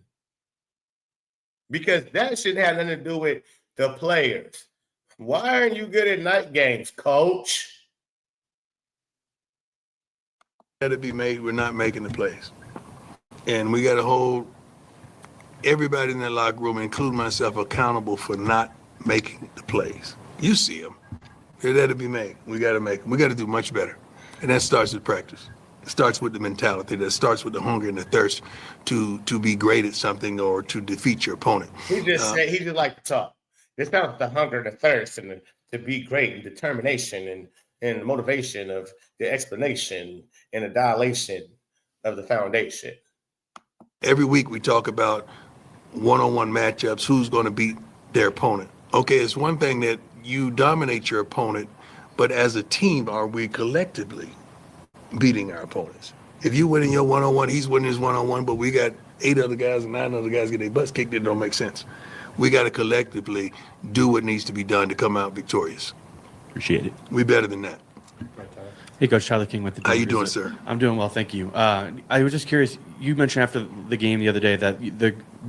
because that shouldn't have nothing to do with the players. Why aren't you good at night games, coach? Let it be made, we're not making the plays. And we got to hold everybody in that locker room, including myself, accountable for not making the plays. You see them. They're there to be made. We got to make them. We got to do much better. And that starts with practice. It starts with the mentality. That starts with the hunger and the thirst to be great at something or to defeat your opponent. He just said he just like to talk. It's not the hunger, the thirst, and to be great, and determination, and the motivation of the explanation and the dilation of the foundation. Every week we talk about one-on-one matchups, who's going to beat their opponent. Okay, it's one thing that you dominate your opponent, but as a team, are we collectively beating our opponents? If you winning your one-on-one, he's winning his one-on-one, but we got 8 other guys and 9 other guys get their butts kicked, it don't make sense. We got to collectively do what needs to be done to come out victorious. Appreciate it. We better than that. Hey, Coach, Tyler King with the How you Denver doing, Gazette. sir? I'm doing well, thank you. I was just curious, you mentioned after the game the other day that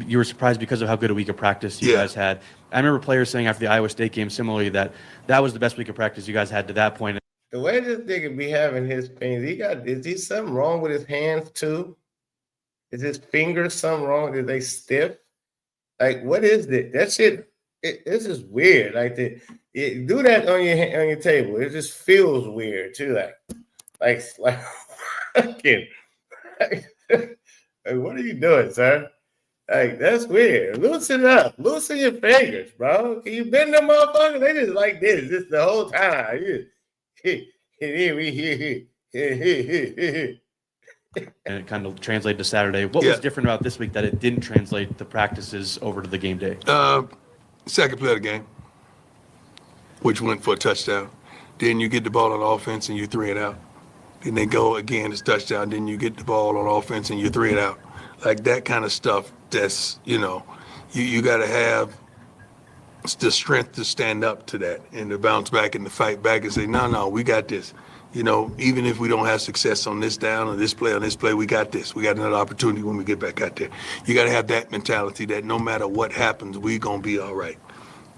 you were surprised because of how good a week of practice you guys had. I remember players saying after the Iowa State game similarly that was the best week of practice you guys had to that point. The way this nigga be having his pains, is he something wrong with his hands too? Is his fingers something wrong? Is they stiff? Like, what is it? That shit, this is weird. Like, do that on your table. It just feels weird too. Like fucking. Like, what are you doing, sir? Like, that's weird. Loosen up. Loosen your fingers, bro. Can you bend them motherfuckers? They just like this the whole time. And it kind of translated to Saturday. What was different about this week that it didn't translate the practices over to the game day? Second play of the game, which went for a touchdown. Then you get the ball on offense and you 3 it out. Then they go again, it's touchdown. Then you get the ball on offense and you 3 it out. Like that kind of stuff, that's, you got to have the strength to stand up to that and to bounce back and to fight back and say, no, we got this. Even if we don't have success on this down or this play, we got this. We got another opportunity when we get back out there. You got to have that mentality that no matter what happens, we're going to be all right.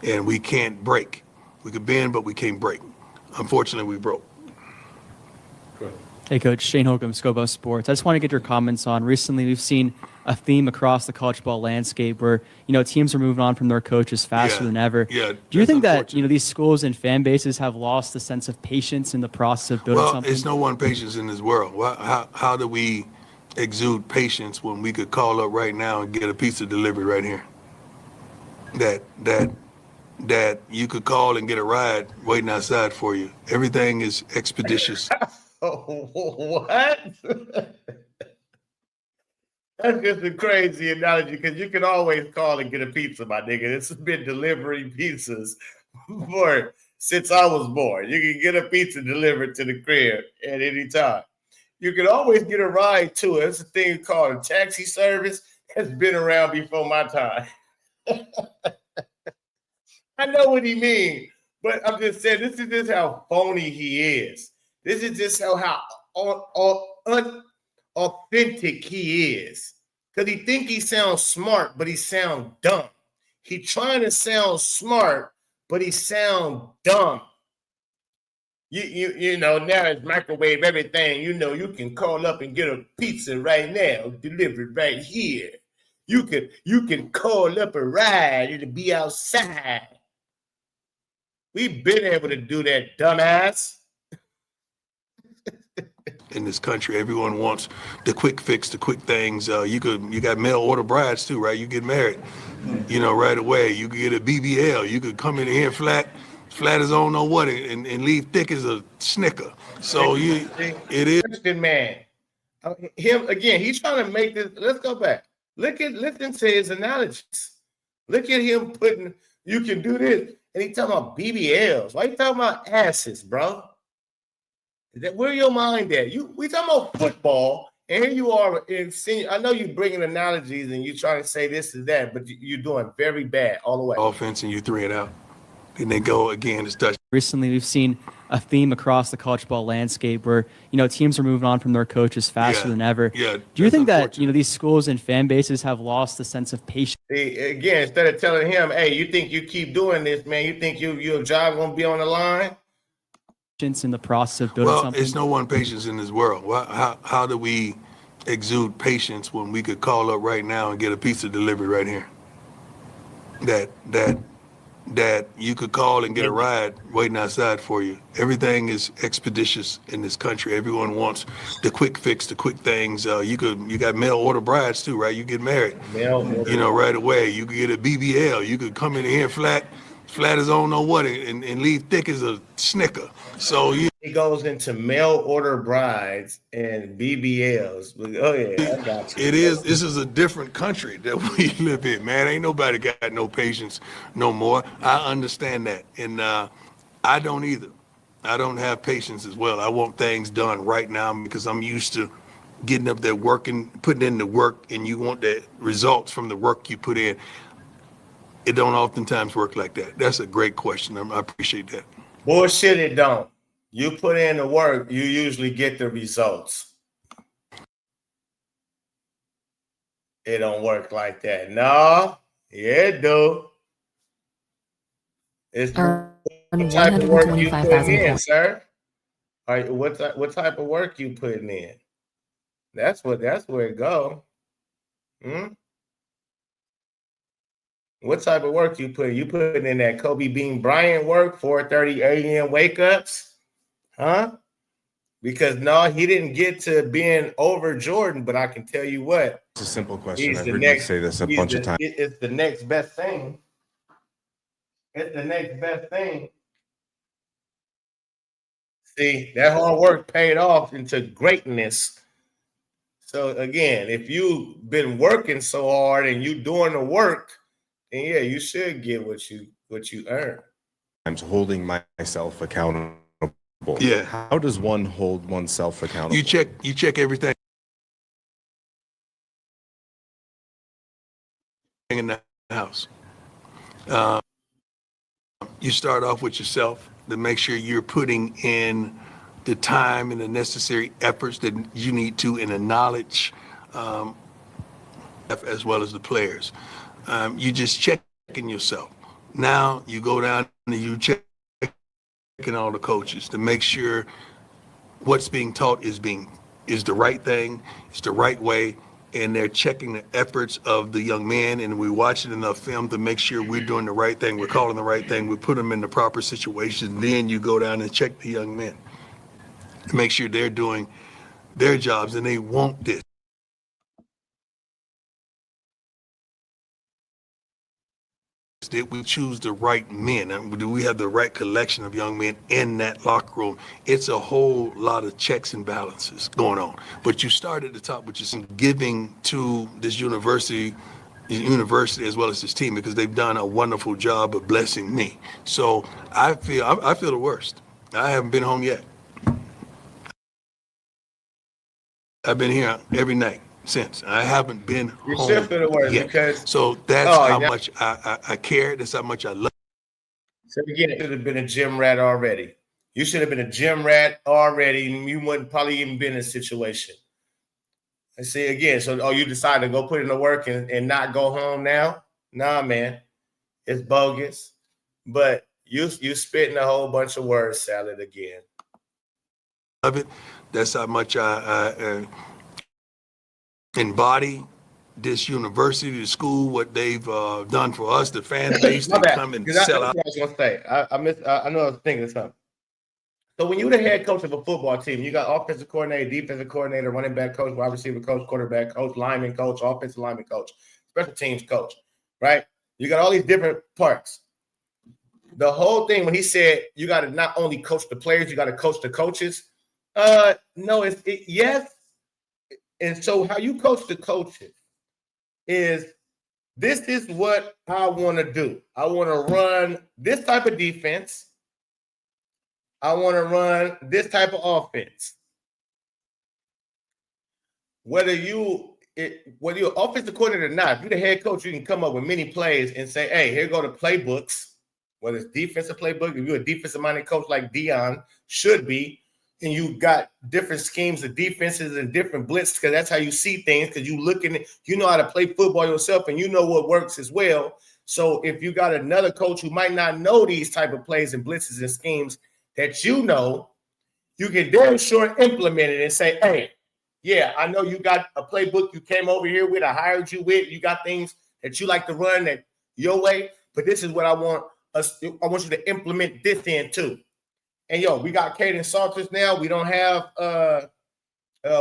And we can't break. We could bend, but we can't break. Unfortunately, we broke. Hey, Coach. Shane Holcomb, Scobo Sports. I just want to get your comments on recently we've seen a theme across the college ball landscape where, teams are moving on from their coaches faster than ever. Yeah, do you think that, these schools and fan bases have lost the sense of patience in the process of building something? Well, there's no one patience in this world. How do we exude patience when we could call up right now and get a pizza delivered right here? That you could call and get a ride waiting outside for you. Everything is expeditious. What? That's just a crazy analogy because you can always call and get a pizza, my nigga. It's been delivering pizzas since I was born. You can get a pizza delivered to the crib at any time. You can always get a ride to it. It's a thing called a taxi service. That's been around before my time. I know what he means, but I'm just saying this is just how phony he is. This is just how unauthentic he is. Because he think he sounds smart, but he sound dumb. He trying to sound smart, but he sound dumb. You know, now it's microwave everything. You can call up and get a pizza right now, delivered right here. You can call up a ride, it'll be outside. We've been able to do that, dumbass. In this country, everyone wants the quick fix, the quick things. You got mail order brides too, right? You get married, right away. You could get a BBL. You could come in here flat as I don't know what, and leave thick as a Snicker. So it is. Christian man, him again. He's trying to make this. Let's go back. Listen to his analogies. Look at him putting. You can do this, and he talking about BBLs. Why you talking about asses, bro? Where your mind at? We talking about football, and here you are in senior. I know you bringing analogies and you trying to say this is that, but you're doing very bad all the way. Offense and you 3 it out. Then they go again. It's touch. Recently, we've seen a theme across the college ball landscape where, teams are moving on from their coaches faster than ever. Yeah, Do you think that, these schools and fan bases have lost the sense of patience? See, again, instead of telling him, hey, you think you keep doing this, man, you think your job going to be on the line? In the process of building something? There's no one patience in this world. How do we exude patience when we could call up right now and get a pizza delivered right here? That you could call and get a ride waiting outside for you. Everything is expeditious in this country. Everyone wants the quick fix, the quick things. You got mail order brides too, right? You get married, right away. You could get a BBL. You could come in here flat as I don't know what, and leave thick as a Snicker. So he goes into mail order brides and BBLs. Oh yeah, I got you. It is. This is a different country that we live in, man. Ain't nobody got no patience no more. I understand that, and I don't either. I don't have patience as well. I want things done right now because I'm used to getting up there working, putting in the work, and you want the results from the work you put in. It don't oftentimes work like that. That's a great question. I appreciate that. Bullshit, it don't. You put in the work, you usually get the results. It don't work like that. No, yeah, it do. It's what type of work you putting in, sir? All right, what type of work you putting in? That's where it go. What type of work you put? You putting in that Kobe Bean Bryant work, 4:30 a.m. wake ups, huh? Because no, he didn't get to being over Jordan, but I can tell you what. It's a simple question. I've heard you say this a bunch of times. It's the next best thing. It's the next best thing. See, that hard work paid off into greatness. So again, if you've been working so hard and you doing the work, and yeah, you should get what you earn. I'm holding myself accountable. Yeah. How does one hold oneself accountable? You check everything in the house. You start off with yourself to make sure you're putting in the time and the necessary efforts that you need to, and the knowledge, as well as the players. You just checking yourself. Now you go down and you checking all the coaches to make sure what's being taught is the right thing, it's the right way, and they're checking the efforts of the young men, and we're watching enough film to make sure we're doing the right thing, we're calling the right thing, we put them in the proper situation. Then you go down and check the young men to make sure they're doing their jobs and they want this. Did we choose the right men? Do we have the right collection of young men in that locker room? It's a whole lot of checks and balances going on. But you start at the top with just giving to this university as well as this team, because they've done a wonderful job of blessing me. So I feel the worst. I haven't been home yet. I've been here every night since. I haven't been You home should feel the worst yet. because So that's how much I care. That's how much I love. So again, it should have been a gym rat already. You should have been a gym rat already, and you wouldn't probably even been in a situation. I see again. So you decided to go put in the work and not go home now? Nah, man. It's bogus. But you spitting a whole bunch of word salad again. Love it. That's how much I embody this university, the school, what they've done for us, the fan base. They come and sell out. I was gonna say. I know I was thinking of something. So when you're the head coach of a football team, you got offensive coordinator, defensive coordinator, running back coach, wide receiver coach, quarterback coach, lineman coach, offensive lineman coach, special teams coach, right? You got all these different parts. The whole thing, when he said you got to not only coach the players, you got to coach the coaches. No, yes. And so how you coach the coaches is, this is what I want to do. I want to run this type of defense. I want to run this type of offense. Whether you're offensive coordinator or not, if you're the head coach, you can come up with many plays and say, hey, here go the playbooks, whether it's defensive playbook, if you're a defensive-minded coach like Deion should be, and you got different schemes of defenses and different blitz, because that's how you see things, because you know how to play football yourself, and you know what works as well. So if you got another coach who might not know these type of plays and blitzes and schemes that you know, you can damn sure implement it and say, hey, yeah, I know you got a playbook you came over here with, I hired you with, you got things that you like to run that your way, but this is what I want you to implement this in too. And we got Caden Salters now. We don't have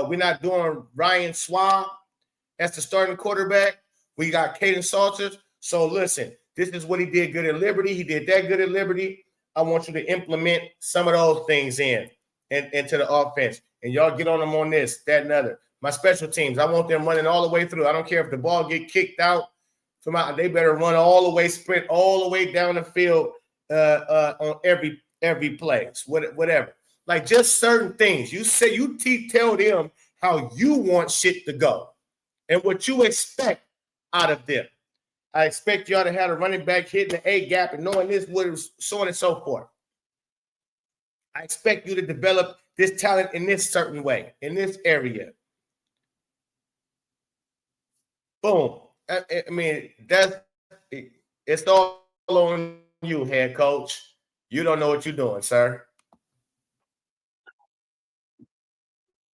we're not doing Ryan Swab as the starting quarterback. We got Caden Salters. So listen, this is what he did good at Liberty. He did that good at Liberty. I want you to implement some of those things into the offense. And y'all get on them on this, that, and other. My special teams, I want them running all the way through. I don't care if the ball get kicked out from out. They better run all the way, sprint all the way down the field on every play, whatever. Like just certain things. You say tell them how you want shit to go and what you expect out of them. I expect y'all to have a running back hitting the A gap and knowing this, so on and so forth. I expect you to develop this talent in this certain way, in this area. Boom. I mean, it's all on you, head coach. You don't know what you're doing, sir.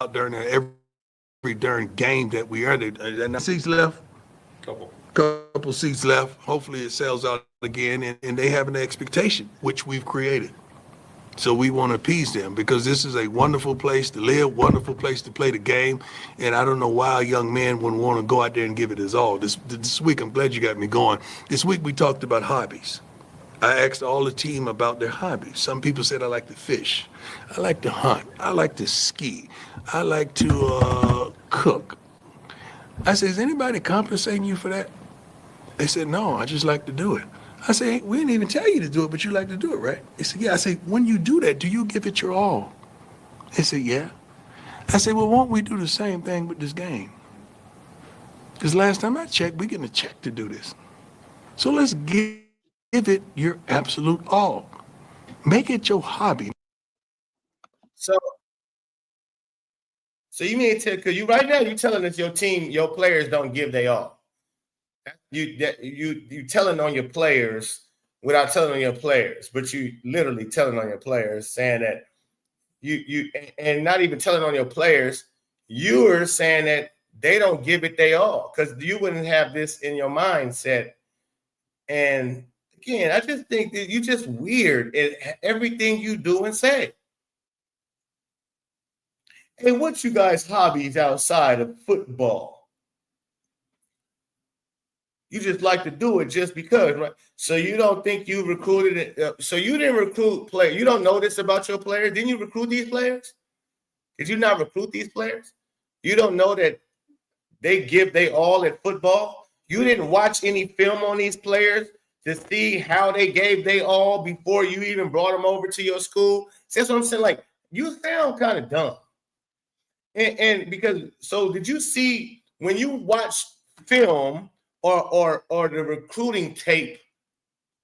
Out during every darn game that we earned it. And seats left. Couple seats left. Hopefully it sells out again, and they have an expectation, which we've created. So we want to appease them because this is a wonderful place to live, wonderful place to play the game. And I don't know why a young man wouldn't want to go out there and give it his all. This week, I'm glad you got me going. This week we talked about hobbies. I asked all the team about their hobbies. Some people said, I like to fish. I like to hunt. I like to ski. I like to cook. I said, is anybody compensating you for that? They said, no, I just like to do it. I said, we didn't even tell you to do it, but you like to do it, right? They said, yeah. I said, when you do that, do you give it your all? They said, yeah. I said, well, won't we do the same thing with this game? Because last time I checked, we're getting a check to do this. So let's give it your absolute all. Make it your hobby. So you mean to, because you right now you're telling us your team, your players don't give they all. You telling on your players without telling on your players, but you literally telling on your players, saying that you and not even telling on your players, you're saying that they don't give it they all, because you wouldn't have this in your mindset. And again, I just think that you're just weird in everything you do and say. Hey, what's you guys' hobbies outside of football? You just like to do it just because, right? So you don't think you recruited it. So you didn't recruit players. You don't know this about your players. Didn't you recruit these players? Did you not recruit these players? You don't know that they give they all at football? You didn't watch any film on these players to see how they gave they all before you even brought them over to your school? See, that's what I'm saying. Like, you sound kind of dumb. And because, so did you see when you watch film or the recruiting tape,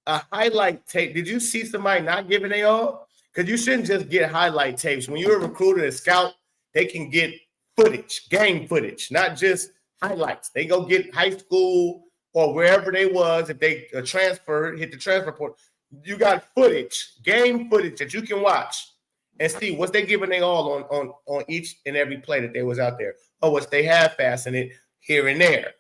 a highlight tape, did you see somebody not giving they all? Because you shouldn't just get highlight tapes. When you're a recruiter, a scout, they can get footage, game footage, not just highlights. They go get high school or wherever they was. If they transfer, hit the transfer portal, you got footage, game footage that you can watch and see what's they giving they all on each and every play that they was out there, or what's they half-assing it here and there.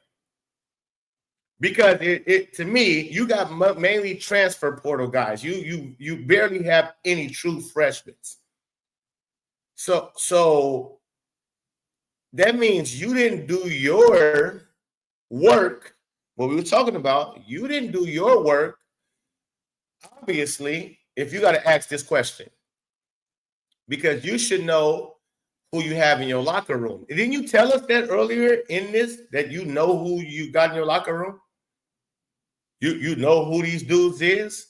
Because it to me, you got mainly transfer portal guys. You barely have any true freshmen. So that means you didn't do your work. What we were talking about, you didn't do your work. Obviously, if you got to ask this question, because you should know who you have in your locker room. Didn't you tell us that earlier in this, that you know who you got in your locker room? You know who these dudes is?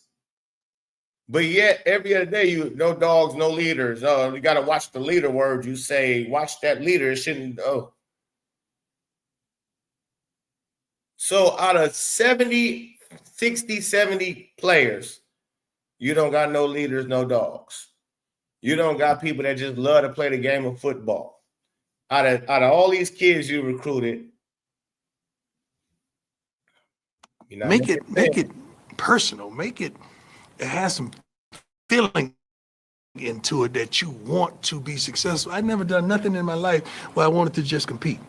But yet, every other day, no dogs, no leaders. Oh, you got to watch the leader word. You say, watch that leader. It shouldn't, oh. So out of 70, 60, 70 players, you don't got no leaders, no dogs. You don't got people that just love to play the game of football. Out of all these kids you recruited, make it personal. Make it has some feeling into it that you want to be successful. I've never done nothing in my life where I wanted to just compete.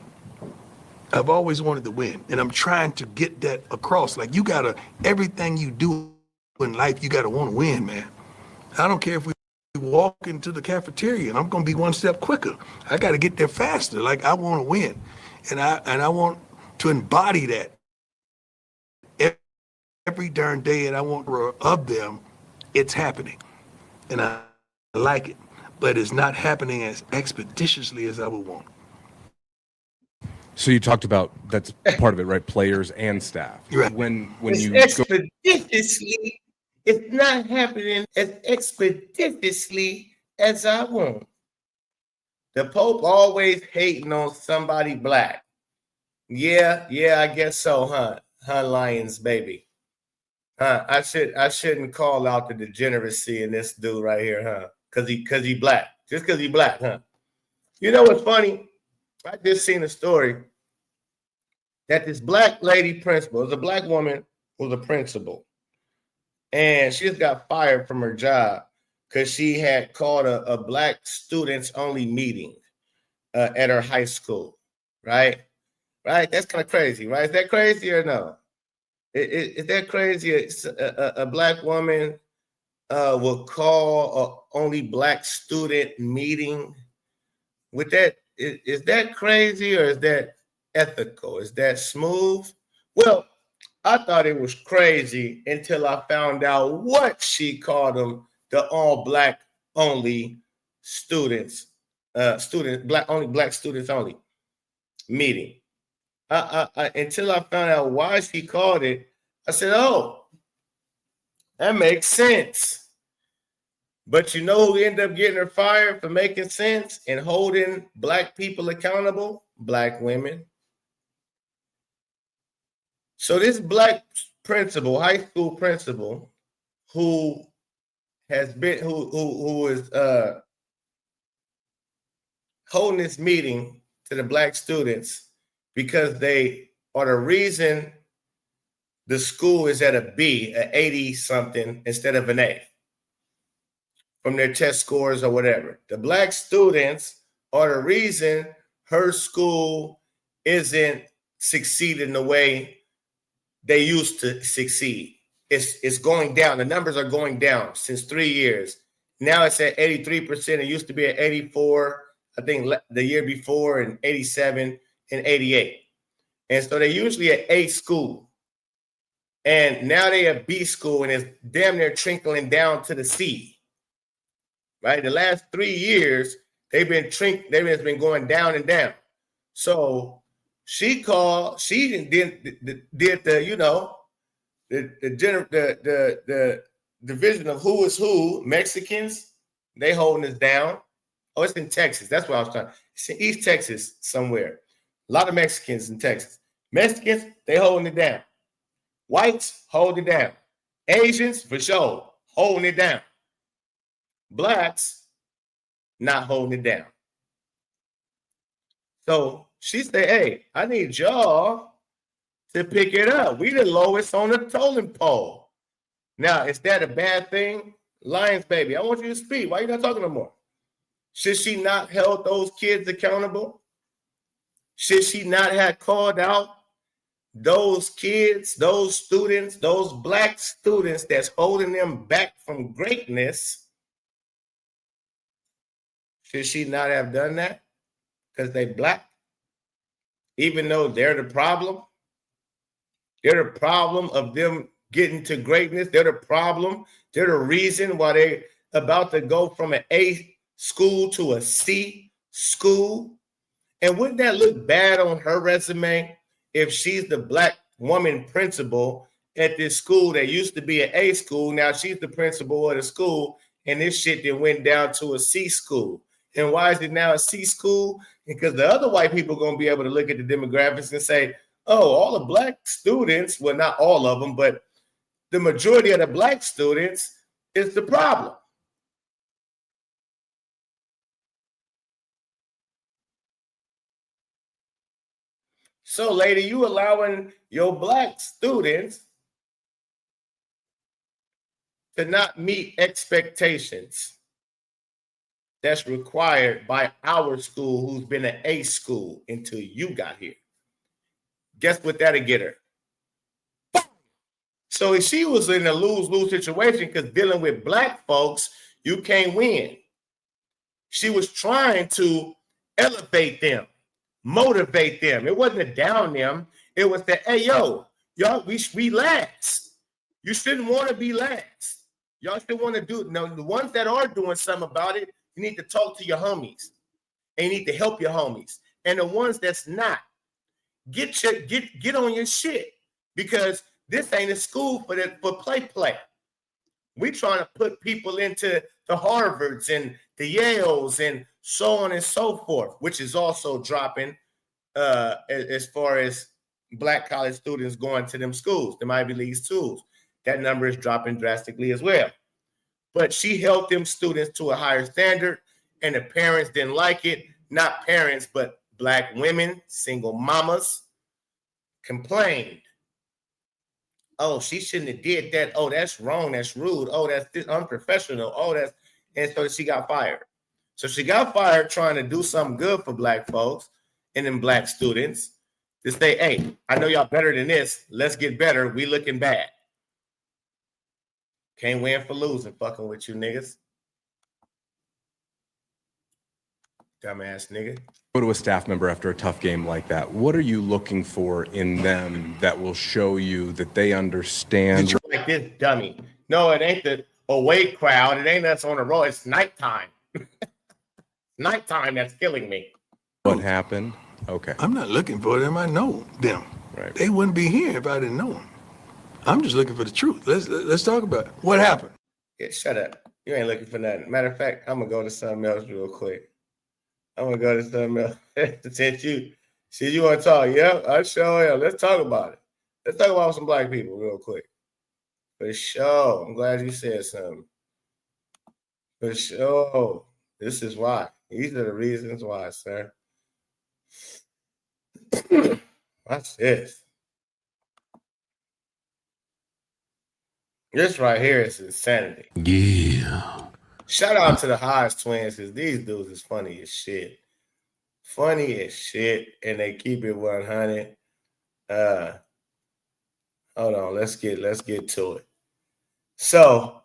I've always wanted to win, and I'm trying to get that across. Like, you gotta, everything you do in life, you gotta want to win, man. I don't care if we walk into the cafeteria and I'm gonna be one step quicker. I gotta get there faster. Like, I want to win, and I want to embody that every darn day, and I want of them. It's happening, and I like it, but it's not happening as expeditiously as I would want. So you talked about that's part of it, right? Players and staff. Right. When it's you expeditiously, it's not happening as expeditiously as I want. The Pope always hating on somebody black. Yeah, I guess so, huh? Lions, baby. I shouldn't call out the degeneracy in this dude right here, huh? Cause he black. Just because he black, huh? You know what's funny? I just seen a story that this black lady principal, it was a black woman who was a principal, and she just got fired from her job because she had called a black students only meeting at her high school, right? Right? That's kind of crazy, right? Is that crazy or no? Is that crazy? A black woman will call a only black student meeting with that. Is that crazy or is that ethical? Is that smooth? Well, I thought it was crazy until I found out what she called them, the all black only students, black students only meeting. Until I found out why she called it, I said, oh, that makes sense. But you know who ended up getting her fired for making sense and holding black people accountable? Black women. So this black principal, high school principal, who has been who is holding this meeting to the black students because they are the reason the school is at a B, an 80 something instead of an A, from their test scores or whatever. The black students are the reason her school isn't succeeding the way they used to succeed. It's going down. The numbers are going down since 3 years. Now it's at 83%. It used to be at 84, I think the year before, and 87 and 88. And so they're usually at A school. And now they at B school, and it's damn near trickling down to the C. Right? The last 3 years, they've been going down and down. So she did the division of who is who. Mexicans, they holding us down. Oh, it's in Texas. That's what I was trying. It's in East Texas somewhere. A lot of Mexicans in Texas. Mexicans, they holding it down. Whites, hold it down. Asians, for sure, holding it down. Blacks, not holding it down. So she said, hey, I need y'all to pick it up. We the lowest on the totem pole. Now, is that a bad thing? Lions, baby, I want you to speak. Why are you not talking no more? Should she not held those kids accountable? Should she not have called out those kids, those students, those black students that's holding them back from greatness? Should she not have done that because they black? Even though they're the problem? They're the problem of them getting to greatness. They're the problem. They're the reason why they're about to go from an A school to a C school. And wouldn't that look bad on her resume if she's the black woman principal at this school that used to be an A school? Now she's the principal of the school, and this shit then went down to a C school. And why is it now a C school? Because the other white people are going to be able to look at the demographics and say, oh, all the black students, well, not all of them, but the majority of the black students is the problem. So, lady, you allowing your black students to not meet expectations that's required by our school, who's been an A school until you got here. Guess what that'll get her? So if she was in a lose-lose situation, because dealing with black folks, you can't win. She was trying to elevate them, motivate them. It wasn't to down them. It was that, hey, yo, y'all, we relax. You shouldn't want to be lax. Y'all should want to do, no, the ones that are doing something about it, you need to talk to your homies. And you need to help your homies. And the ones that's not, get on your shit. Because this ain't a school for play. We trying to put people into the Harvards and the Yales and so on and so forth, which is also dropping as far as black college students going to them schools, the Ivy League schools. That number is dropping drastically as well. But she held them students to a higher standard, and the parents didn't like it. Not parents, but black women, single mamas, complained. Oh, she shouldn't have did that. Oh, that's wrong. That's rude. Oh, that's unprofessional. Oh, that's, and so she got fired. So she got fired trying to do something good for black folks and then black students to say, hey, I know y'all better than this. Let's get better. We looking bad. Can't win for losing, fucking with you niggas. Dumbass nigga. Go to a staff member after a tough game like that. What are you looking for in them that will show you that they understand? Like this dummy. No, it ain't the away crowd. It ain't us on the road. It's nighttime. Nighttime that's killing me. What happened? Okay. I'm not looking for them. I know them. Right. They wouldn't be here if I didn't know them. I'm just looking for the truth. Let's talk about it. What happened. Yeah, shut up. You ain't looking for nothing. Matter of fact, I'm gonna go to something else real quick. I'm gonna go to something else. Since you want to talk, yeah, I sure am. Let's talk about it. Let's talk about some black people real quick. For sure. I'm glad you said something. For sure. This is why. These are the reasons why, sir. Watch this. This right here is insanity. Yeah. Shout out to the Hodge twins, because these dudes is funny as shit. Funny as shit, and they keep it 100. Hold on, let's get to it. So,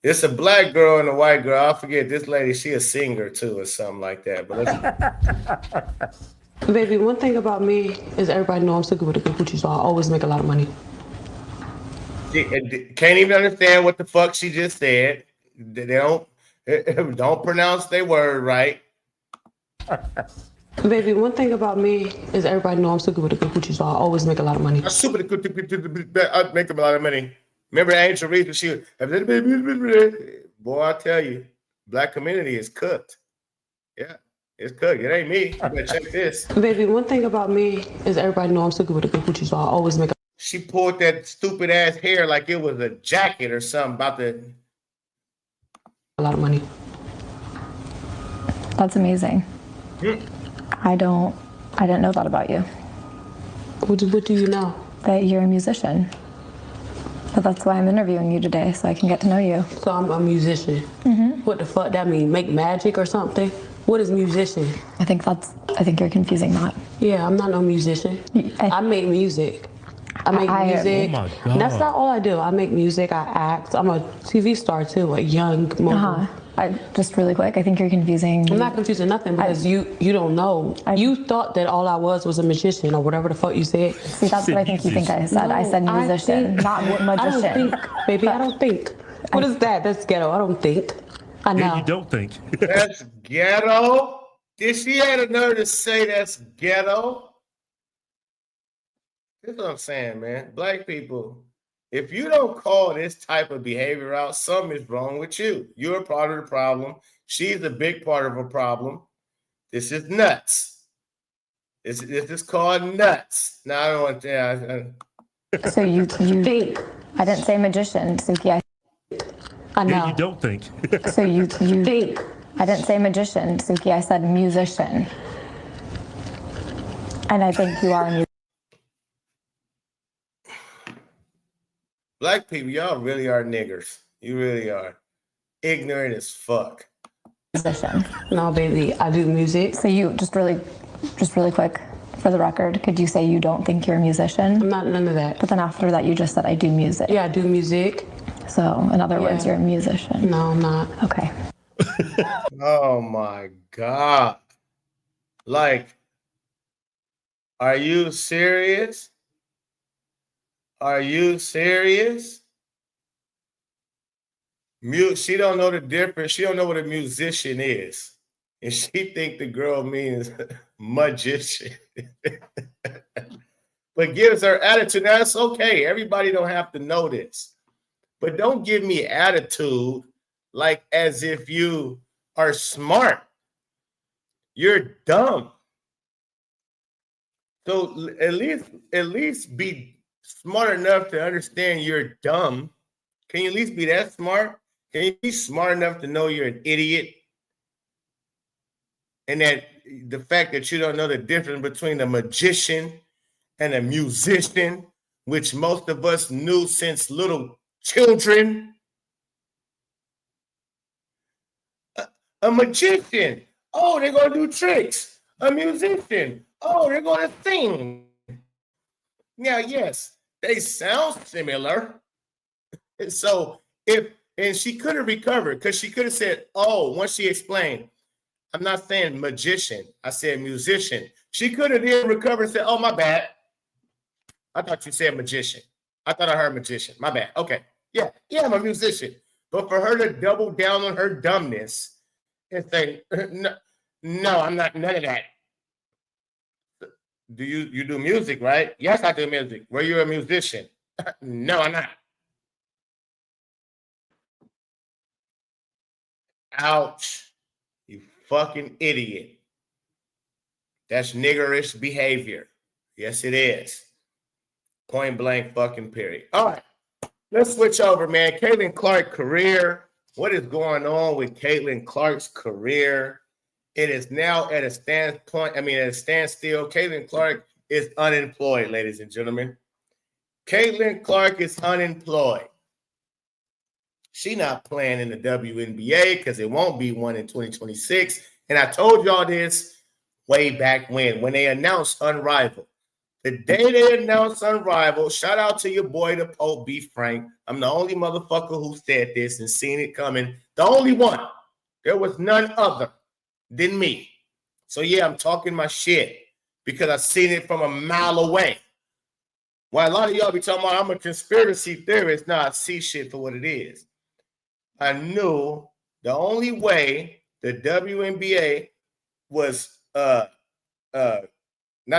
it's a black girl and a white girl. I forget this lady, she a singer too or something like that. But let's Baby, one thing about me is everybody know I'm still good with the coochie, so I always make a lot of money. Can't even understand what the fuck she just said. They don't pronounce their word right. Baby, one thing about me is everybody know I'm still good with the coochie, so I always make a lot of money. I make a lot of money. Remember Angel Reese? She boy, I tell you, black community is cooked. Yeah, it's cooked. It ain't me. You better check this. Baby, one thing about me is everybody know I'm still good with the coochie, so I always make She pulled that stupid ass hair like it was a jacket or something about the. a lot of money. That's amazing. I didn't know that about you. What do you know? That you're a musician. But that's why I'm interviewing you today, so I can get to know you. So I'm a musician. Mm-hmm. What the fuck that mean? Make magic or something? What is musician? I think you're confusing that. Yeah, I'm not no musician. I make music. I make music. Oh my God. That's not all I do. I make music, I act. I'm a TV star too, a young mogul. Just really quick, I think you're confusing. I'm not confusing nothing because you don't know. You thought that all I was a magician or whatever the fuck you said. See, that's what I think you think I said. I said musician, not magician. I don't think, baby, I don't think. What is that? That's ghetto. I don't think. I know. Yeah, you don't think. That's ghetto? Did she have the nerve to say that's ghetto? That's what I'm saying, man. Black people, if you don't call this type of behavior out, something is wrong with you. You're a part of the problem. She's a big part of a problem. This is nuts. This is called nuts. Now, I don't want to... So you think. I didn't say magician, Suki. I know. Yeah, you don't think. So you Think. I didn't say magician, Suki. I said musician. And I think you are a Black people, y'all really are niggers. You really are. Ignorant as fuck. musician. No, baby, I do music. So you just really quick for the record, could you say you don't think you're a musician? I'm not none of that. But then after that, you just said I do music. Yeah, I do music. So in other words, Yeah. you're a musician. No, I'm not. Okay. Oh my God. Like, are you serious? Are you serious? She don't know the difference. She don't know what a musician is. And she think the girl means magician. But gives her attitude. Now, that's okay. Everybody don't have to know this. But don't give me attitude like as if you are smart. You're dumb. So at least be smart enough to understand you're dumb. Can you at least be that smart? Can you be smart enough to know you're an idiot? And that the fact that you don't know the difference between a magician and a musician, which most of us knew since little children. A magician. Oh, they're going to do tricks. A musician. Oh, they're going to sing. Now, yes, they sound similar. And so and she could have recovered because she could have said, oh, once she explained, I'm not saying magician. I said musician. She could have then recovered and said, oh, my bad. I thought you said magician. I thought I heard magician. My bad. Okay. Yeah, I'm a musician. But for her to double down on her dumbness and say, no, I'm not none of that. Do you do music, right? Yes, I do music. Were you a musician? No, I'm not. Ouch. You fucking idiot. That's niggerish behavior. Yes, it is. Point blank fucking period. All right. Let's switch over, man. Caitlin Clark career. What is going on with Caitlin Clark's career? It is now at a standstill. Caitlin Clark is unemployed, ladies and gentlemen. Caitlin Clark is unemployed. She not playing in the WNBA because it won't be one in 2026. And I told y'all this way back when they announced Unrivaled. The day they announced Unrivaled, shout out to your boy, the Pope B. Frank. I'm the only motherfucker who said this and seen it coming. The only one. There was none other than me. So yeah, I'm talking my shit because I seen it from a mile away. While a lot of y'all be talking about I'm a conspiracy theorist, now I see shit for what it is. I knew the only way the WNBA was not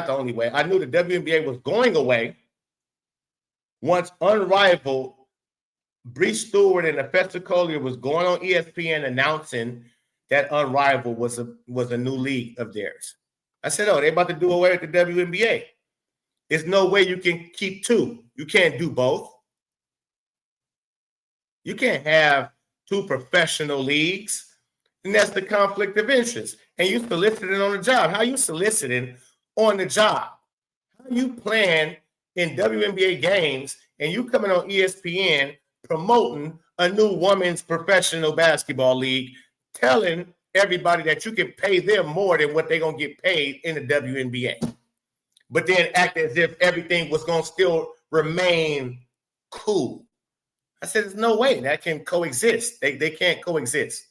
the only way. I knew the WNBA was going away once Unrivaled, Bree Stewart and Hephaestus Collier was going on ESPN announcing that Unrivaled was a new league of theirs. I said, oh, they're about to do away with the WNBA. There's no way you can keep two. You can't do both. You can't have two professional leagues, and that's the conflict of interest. And you soliciting on the job. How you soliciting on the job? How you playing in WNBA games and you coming on ESPN promoting a new women's professional basketball league, telling everybody that you can pay them more than what they're going to get paid in the WNBA, but then act as if everything was going to still remain cool. I said, there's no way that can coexist. They can't coexist.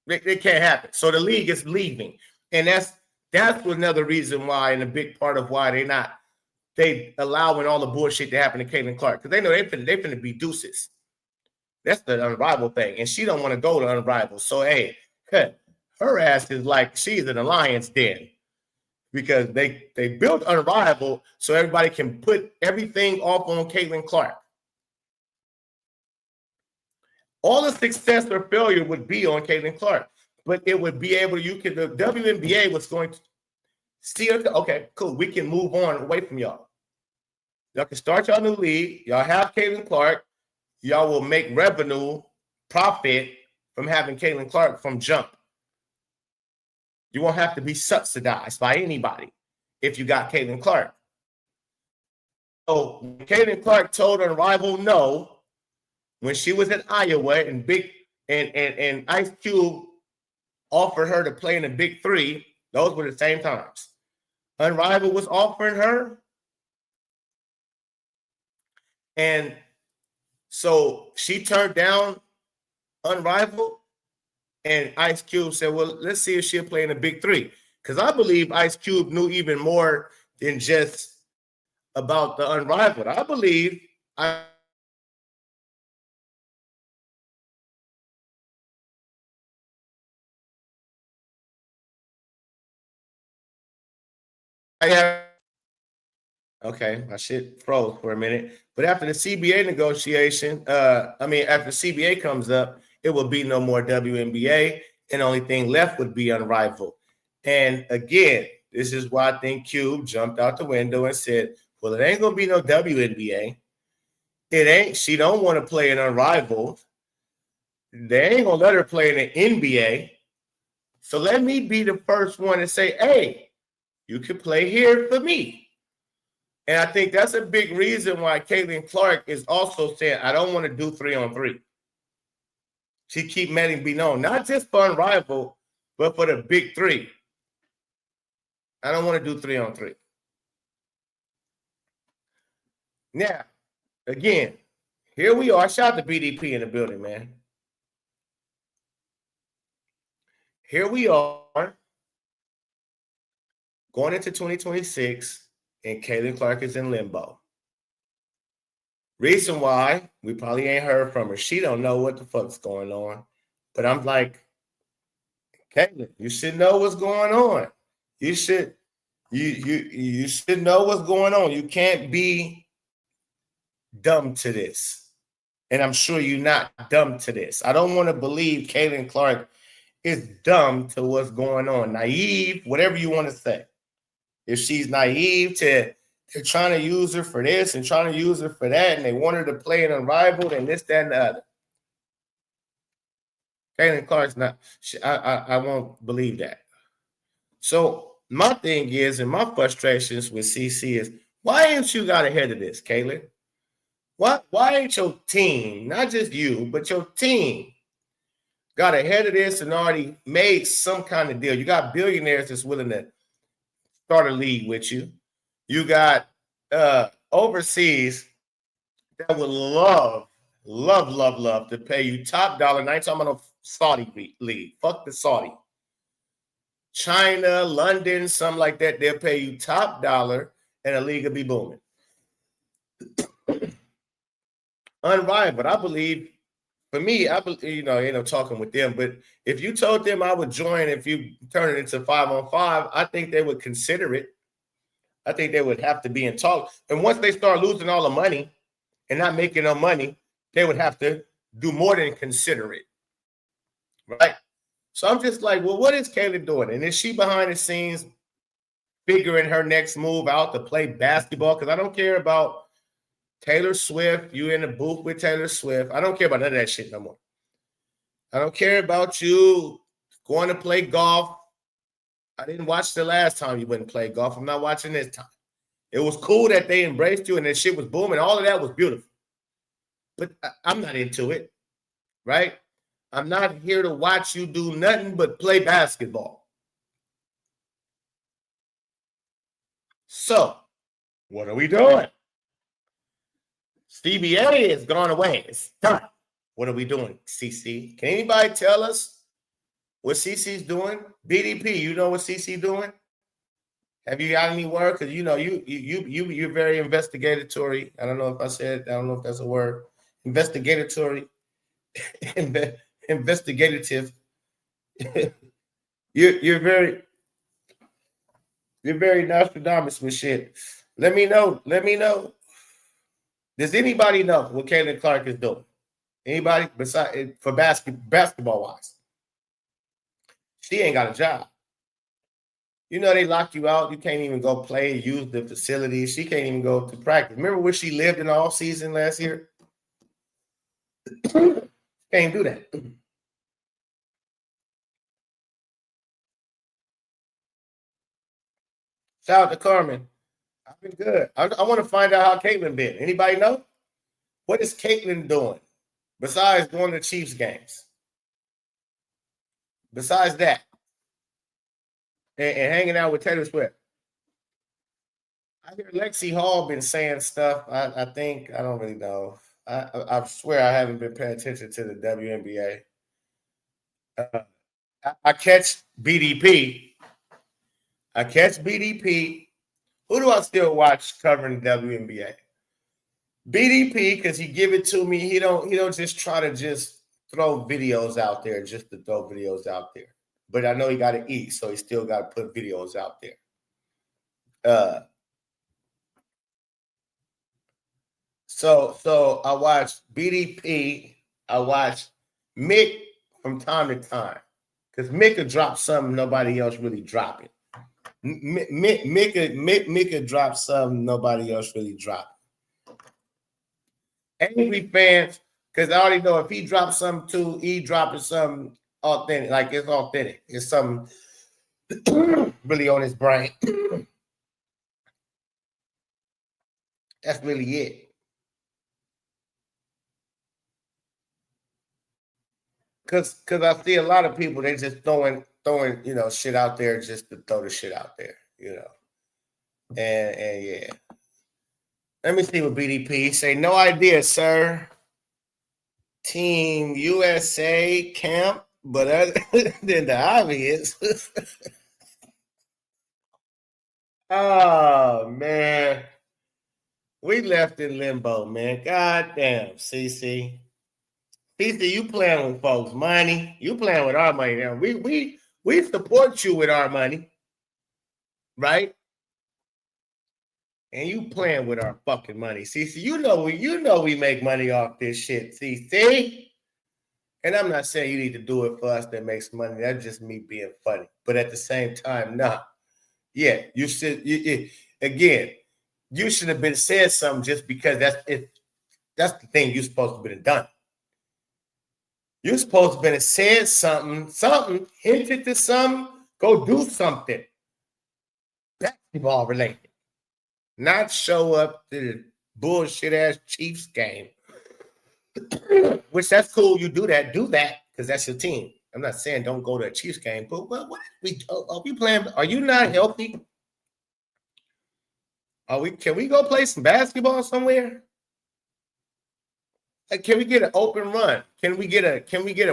They can't happen. So the league is leaving. And that's another reason why, and a big part of why they allowing all the bullshit to happen to Caitlin Clark. Because they know they finna be deuces. That's the Unrivaled thing. And she don't want to go to Unrivaled. So, hey, her ass is like she's in a lion's den. Because they built Unrivaled so everybody can put everything off on Caitlin Clark. All the success or failure would be on Caitlin Clark, but it would be able the WNBA was going to see, okay, cool, we can move on away from y'all. Y'all can start y'all new league. Y'all have Caitlin Clark. Y'all will make revenue profit from having Caitlin Clark from jump. You won't have to be subsidized by anybody if you got Caitlin Clark. So Caitlin Clark told Unrivaled no when she was in Iowa and Ice Cube offered her to play in the Big Three. Those were the same times. Unrivaled was offering her. And so she turned down Unrivaled. And Ice Cube said, well, let's see if she'll play in the Big Three. Because I believe Ice Cube knew even more than just about the Unrivaled. I believe I have. Okay, my shit froze for a minute. But after the CBA negotiation, after the CBA comes up, it will be no more WNBA, and the only thing left would be Unrivaled. And again, this is why I think Cube jumped out the window and said, well, it ain't gonna be no WNBA. It ain't. She don't want to play in Unrivaled. They ain't gonna let her play in the NBA. So let me be the first one to say, hey, you can play here for me. And I think that's a big reason why Caitlin Clark is also saying, I don't want to do 3-on-3. She keep letting be known, not just for Unrivaled, but for the Big Three. I don't want to do 3-on-3. Now, again, here we are. Shout out to BDP in the building, man. Here we are going into 2026, and Caitlin Clark is in limbo. Reason why we probably ain't heard from her. She don't know what the fuck's going on. But I'm like, Caitlin, you should know what's going on. You should know what's going on. You can't be dumb to this. And I'm sure you're not dumb to this. I don't want to believe Caitlin Clark is dumb to what's going on. Naive, whatever you want to say. If she's naive to they're trying to use her for this and trying to use her for that, and they want her to play in Unrivaled and this, that, and the other. Caitlin Clark's not, I won't believe that. So my thing is, and my frustrations with CC is, why ain't you got ahead of this, Caitlin? Why ain't your team, not just you, but your team, got ahead of this and already made some kind of deal? You got billionaires that's willing to start a league with you. You got overseas that would love to pay you top dollar. And I ain't talking about no Saudi league. Fuck the Saudi. China, London, something like that. They'll pay you top dollar and the league will be booming. Unrivaled. I believe, for me, ain't no talking with them, but if you told them I would join, if you turn it into 5-on-5, I think they would consider it. I think they would have to be in talk. And once they start losing all the money and not making no money, they would have to do more than consider it. Right? So I'm just like, well, what is Kayla doing? And is she behind the scenes figuring her next move out to play basketball? Because I don't care about Taylor Swift. You in the booth with Taylor Swift. I don't care about none of that shit no more. I don't care about you going to play golf. I didn't watch the last time you went and played golf. I'm not watching this time. It was cool that they embraced you and that shit was booming. All of that was beautiful. But I'm not into it, right? I'm not here to watch you do nothing but play basketball. So, what are we doing? CBA has gone away. It's done. What are we doing, CC? Can anybody tell us what CC's doing? BDP, you know what CC doing? Have you got any word? Because you're very investigatory. I don't know if I said. I don't know if that's a word. Investigatory. Investigative. You're very Nostradamus with shit. Let me know. Does anybody know what Caitlin Clark is doing? Anybody besides for basketball wise? She ain't got a job. They lock you out. You can't even go play, use the facilities. She can't even go to practice. Remember where she lived in the off season last year? Can't do that. Shout out to Carmen. I've been good. I want to find out how Caitlin been. Anybody know? What is Caitlin doing besides going to Chiefs games? Besides that, and hanging out with Taylor Swift. I hear Lexi Hall been saying stuff. I think, I don't really know. I swear I haven't been paying attention to the WNBA. I catch BDP. Who do I still watch covering the WNBA? BDP, because he give it to me. He don't just try to just throw videos out there just to throw videos out there. But I know he got to eat, so he still got to put videos out there. So I watch BDP. I watch Mick from time to time because Mick could drop something nobody else really dropping. Mick could drop something nobody else really dropping. Angry fans, because I already know if he drops something too, he dropping something authentic, like it's authentic. It's something really on his brain. That's really it. Cause I see a lot of people, they just throwing, shit out there just to throw the shit out there, And yeah. Let me see what BDP say. No idea, sir. Team USA camp, but other than the obvious. Oh man. We left in limbo, man. God damn, CC. CC, you playing with folks' money. You playing with our money now. We support you with our money, right? And you playing with our fucking money. CC, you know we make money off this shit, CC. And I'm not saying you need to do it for us that makes money. That's just me being funny. But at the same time, nah. Yeah, you should. Again, you should have been said something just because that's it. That's the thing you're supposed to have been done. You're supposed to have been said something, hinted to something, go do something. Basketball related. Not show up to the bullshit ass Chiefs game. Which that's cool. You do that because that's your team. I'm not saying don't go to a Chiefs game, but what are we playing? Are you not healthy? Can we go play some basketball somewhere? Like, can we get an open run? Can we get a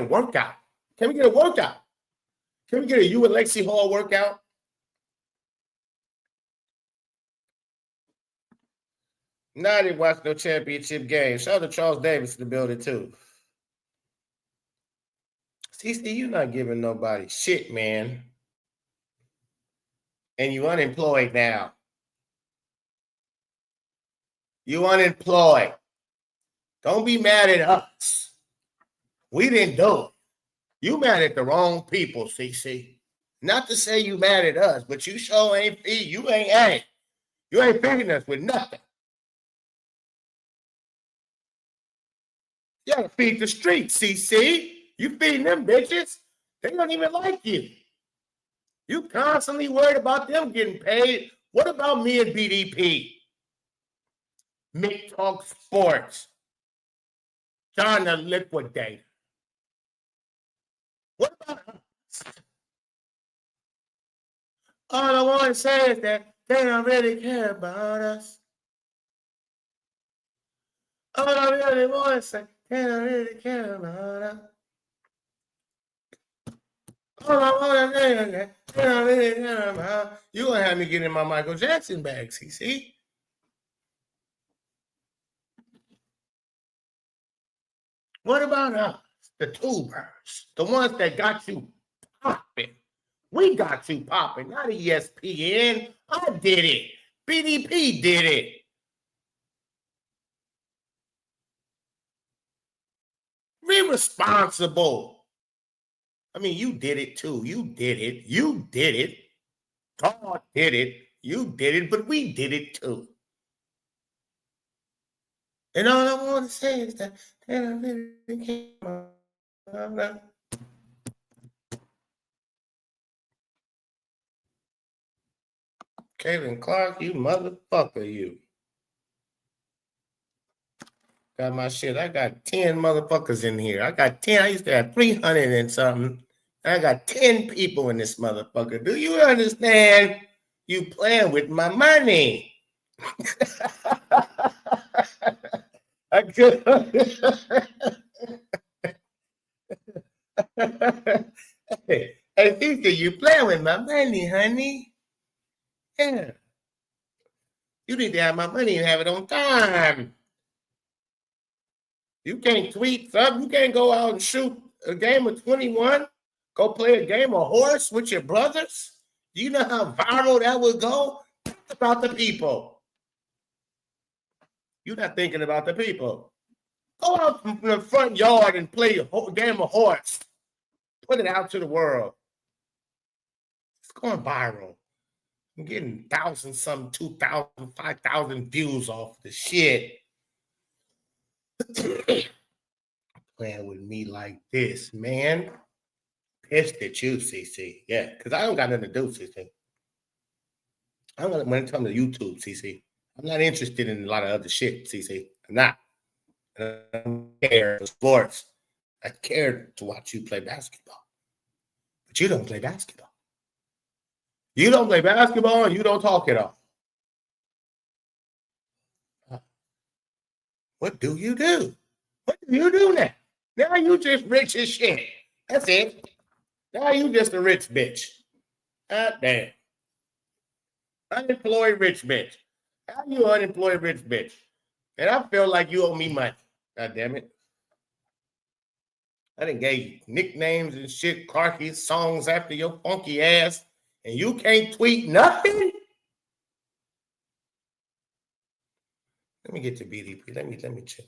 workout? Can we get a workout? Can we get a you and Lexi Hall workout? No, I didn't watch no championship game. Shout out to Charles Davis in the building, too. CC, you're not giving nobody shit, man. And you unemployed now. You unemployed. Don't be mad at us. We didn't do it. You mad at the wrong people, CC. Not to say you mad at us, but you sure ain't feeding. You ain't feeding us with nothing. You gotta feed the streets, CC. You feeding them bitches. They don't even like you. You constantly worried about them getting paid. What about me and BDP? Mick Talk Sports. Trying to liquidate. What about us? All I want to say is that they don't really care about us. All I really want to say, they don't really care about us. All I want to say is that they don't really care about us. You going to have me get in my Michael Jackson bag, CC. What about us? The tubers, the ones that got you popping. We got you popping, not ESPN. I did it. BDP did it. Be responsible. I mean, you did it too. You did it. You did it. God did it. You did it, but we did it too. And all I want to say is that they don't really care. Caitlin Clark, you motherfucker, you. Got my shit. I got 10 motherfuckers in here. I got 10. I used to have 300 and something. I got 10 people in this motherfucker. Do you understand? You playing with my money. I could. Hey, Thisha, you playing with my money, honey? Yeah. You need to have my money and have it on time. You can't tweet something. You can't go out and shoot a game of 21. Go play a game of horse with your brothers. Do you know how viral that would go? Think about the people. You're not thinking about the people. Go out in the front yard and play a game of horse. Put it out to the world. It's going viral. I'm getting 1,000, some 2,000, 5,000 views off the shit. Playing with me like this, man. Pissed at you, CC. Yeah, because I don't got nothing to do, CC. I'm gonna when it comes to YouTube, CC. I'm not interested in a lot of other shit, CC. I'm not. I don't care for sports. I care to watch you play basketball. But you don't play basketball. You don't play basketball and you don't talk at all. What do you do? What do you do now? Now you just rich as shit. That's it. Now you just a rich bitch. God damn. Unemployed rich bitch. How you unemployed rich bitch? And I feel like you owe me money. God damn it. I done gave you nicknames and shit, Clarky songs after your funky ass, and you can't tweet nothing? Let me get to BDP. Let me check.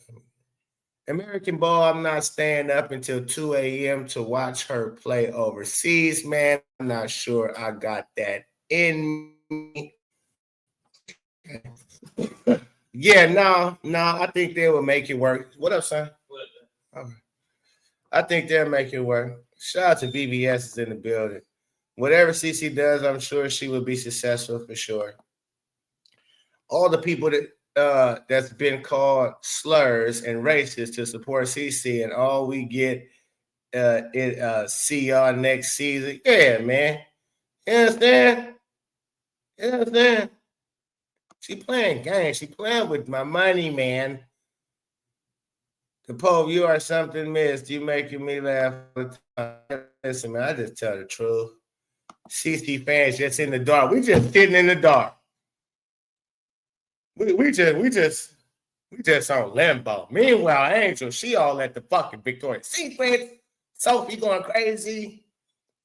American Ball, I'm not staying up until 2 a.m. to watch her play overseas, man. I'm not sure I got that in me. Yeah, no, I think they will make it work. What up, son? Okay. I think they'll make it work. Shout out to BBS is in the building. Whatever CC does, I'm sure she will be successful for sure. All the people that's been called slurs and racist to support CC, and all we get see y'all next season. Yeah, man. You understand? You understand? She playing games. She playing with my money, man. The Pope, you are something missed. You making me laugh all the time. Listen, man, I just tell the truth. CC fans just in the dark. We just sitting in the dark. We just on Limbo. Meanwhile, Angel, she all at the fucking Victoria's Secret. Sophie going crazy.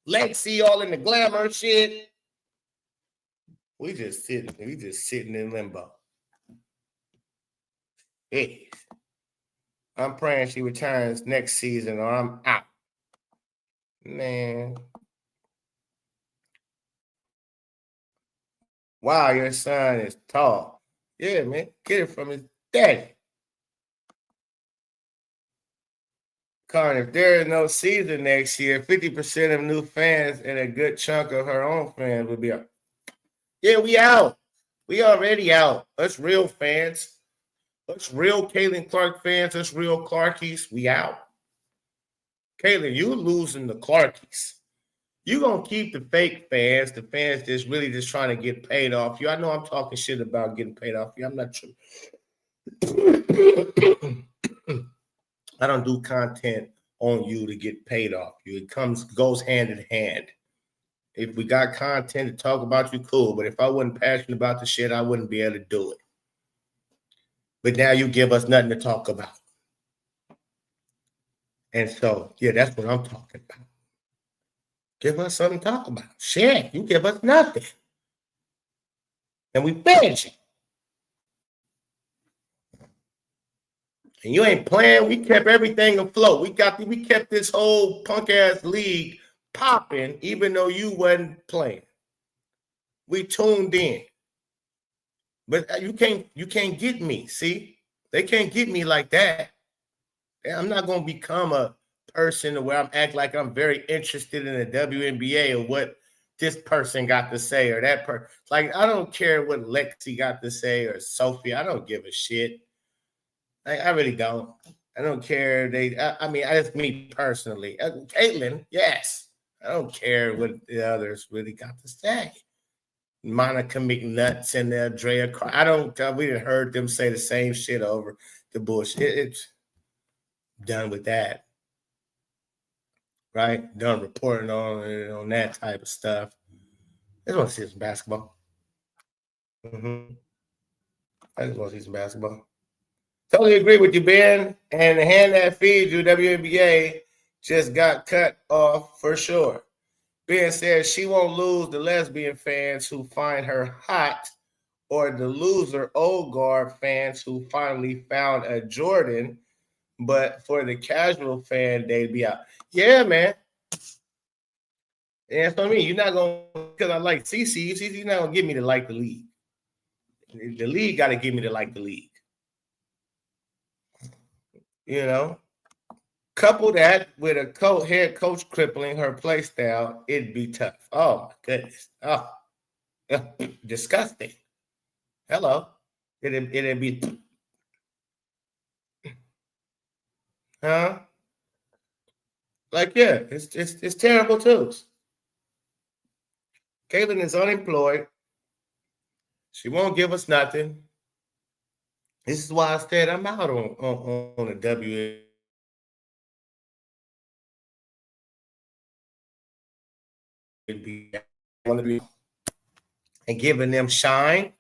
Lexi all in the glamour shit. We just sitting in limbo. Hey, I'm praying she returns next season or I'm out. Man. Wow, your son is tall. Yeah, man. Get it from his daddy. Carn, if there is no season next year, 50% of new fans and a good chunk of her own fans will be out. Yeah, we out. We already out. Us real fans. Us real Caitlin Clark fans. Us real Clarkies. We out. Caitlin, you losing the Clarkies. You gonna keep the fake fans, the fans that's really just trying to get paid off you. I know I'm talking shit about getting paid off you. I'm not true. I don't do content on you to get paid off you. It goes hand in hand. If we got content to talk about you, cool. But if I wasn't passionate about the shit, I wouldn't be able to do it. But now you give us nothing to talk about. And so, yeah, that's what I'm talking about. Give us something to talk about. Shit, you give us nothing. And we fed you. And you ain't playing. We kept everything afloat. We kept this whole punk ass league popping, even though you wasn't playing. We tuned in. But you can't get me. See? They can't get me like that. I'm not gonna become a person where I'm act like I'm very interested in the WNBA or what this person got to say or that person. Like, I don't care what Lexi got to say or Sophie. I don't give a shit. I really don't. I don't care. I mean, that's me personally. Caitlin, yes. I don't care what the others really got to say. Monica McNuts and Andrea. We done heard them say the same shit over the bullshit. It's done with that. Right? Done reporting on that type of stuff. I just want to see some basketball. I just want to see some basketball. Totally agree with you, Ben. And the hand that feeds you, WNBA, just got cut off for sure. Ben says she won't lose the lesbian fans who find her hot or the loser old guard fans who finally found a Jordan. But for the casual fan, they'd be out. Yeah, man. And that's what I mean. You're not going to, because I like CeCe's not going to get me to like the league. The league got to get me to like the league. You know? Couple that with a head coach crippling her play style, it'd be tough. Oh, my goodness. Oh, disgusting. Hello. It'd be... Huh? Like, yeah, it's terrible too. Caitlin is unemployed. She won't give us nothing. This is why I said I'm out on the W. And giving them shine,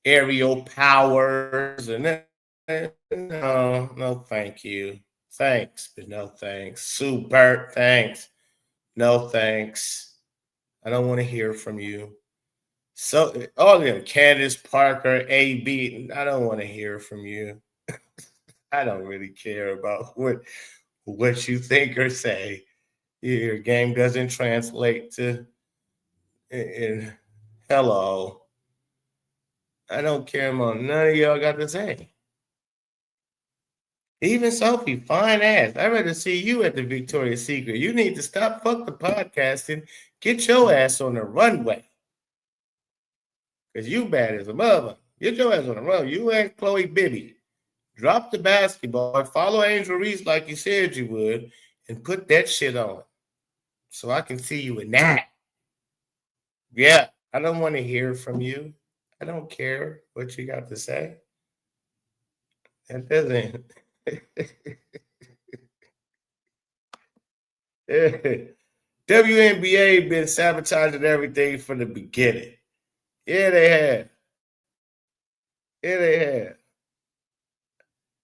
aerial powers, and no, thank you. Thanks, but no thanks. Sue Burt, thanks. No thanks. I don't want to hear from you. So all of them, Candace Parker, AB, I don't want to hear from you. I don't really care about what you think or say. Your game doesn't translate to in hello. I don't care about none of y'all got to say. Even Sophie, fine ass. I'd rather see you at the Victoria's Secret. You need to stop fuck the podcasting. Get your ass on the runway. Because you bad as a mother. Get your ass on the runway. You and Chloe Bibby. Drop the basketball. Follow Angel Reese like you said you would. And put that shit on. So I can see you in that. Yeah. I don't want to hear from you. I don't care what you got to say. That doesn't... WNBA been sabotaging everything from the beginning. Yeah, they have. Yeah, they have.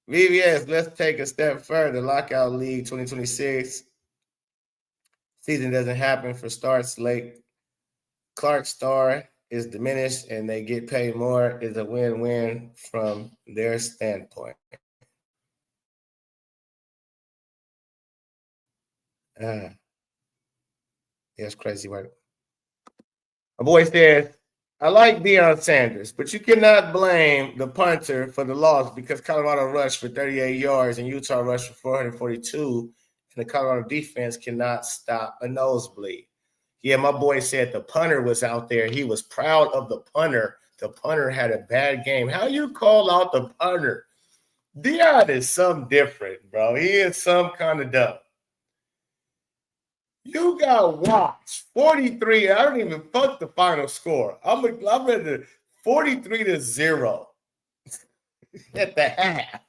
VVS, let's take a step further. Lockout League 2026. Season doesn't happen for starts late. Clark's star is diminished and they get paid more is a win-win from their standpoint. Yeah, it's crazy work. My boy says, I like Deion Sanders, but you cannot blame the punter for the loss because Colorado rushed for 38 yards and Utah rushed for 442, and the Colorado defense cannot stop a nosebleed. Yeah, my boy said the punter was out there. He was proud of the punter. The punter had a bad game. How you call out the punter? Deion is something different, bro. He is some kind of dumb. You got watched 43. I don't even fuck the final score. I'm at the 43-0 at the half.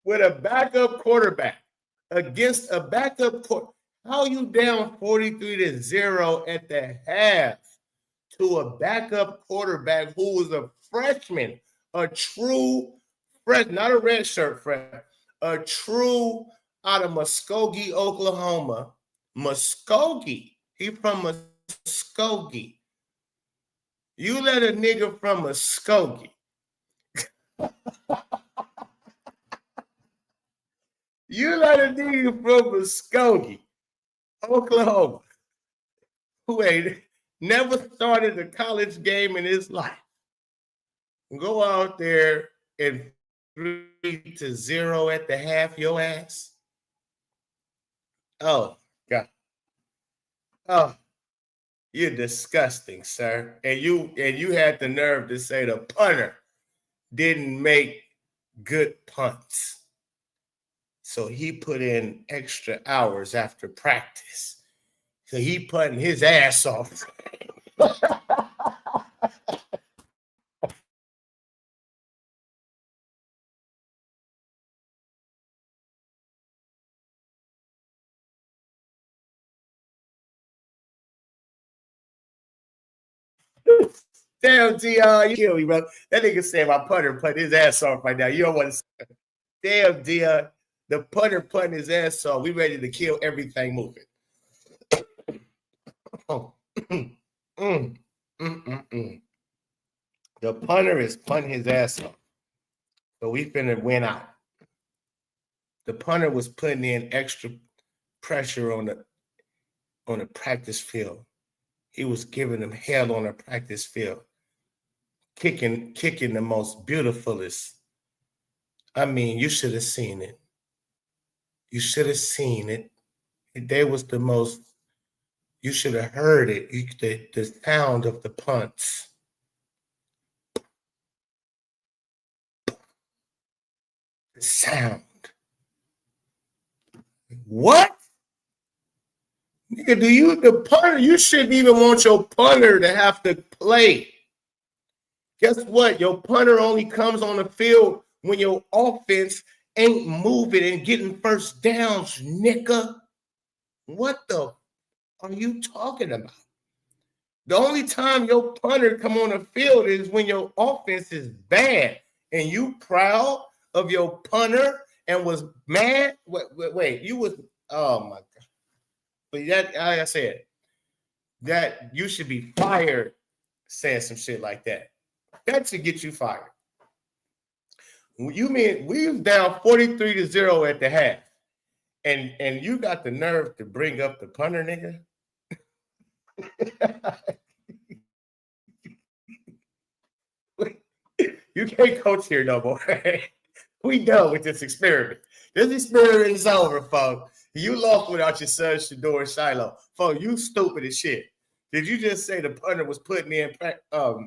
With a backup quarterback against a backup quarterback. How you down 43-0 at the half to a backup quarterback who was a freshman, a true freshman, not a red shirt freshman, a true out of Muskogee, Oklahoma. Muskogee. He from Muskogee. You let a nigga from Muskogee. You let a nigga from Muskogee, Oklahoma, who ain't never started a college game in his life, go out there and 3-0 at the half, your ass? Oh, God. Oh, you're disgusting, sir. And you had the nerve to say the punter didn't make good punts. So he put in extra hours after practice. So he putting his ass off. Damn, Deion, you kill me, bro. That nigga said my punter put his ass off right now. You don't want to say, damn, Deion, the punter putting his ass off. We ready to kill everything moving. Oh. The punter is putting his ass off. So we finna win out. The punter was putting in extra pressure on the practice field. He was giving them hell on the practice field. Kicking the most beautifulest. I mean, you should have seen it. You should have seen it. They was the most, you should have heard it. The sound of the punts. The sound. What? Nigga, the punter, you shouldn't even want your punter to have to play. Guess what? Your punter only comes on the field when your offense ain't moving and getting first downs, nigga. What the are you talking about? The only time your punter come on the field is when your offense is bad and you proud of your punter and was mad. Wait, you was, oh my God. But that, like I said, that you should be fired saying some shit like that. That should get you fired. You mean we was down 43-0 at the half, and you got the nerve to bring up the punter, nigga? You can't coach here no more. We done with this experiment. This experiment is over, folks. You lost without your son, Shador and Shiloh. Folks, you stupid as shit. Did you just say the punter was putting in? All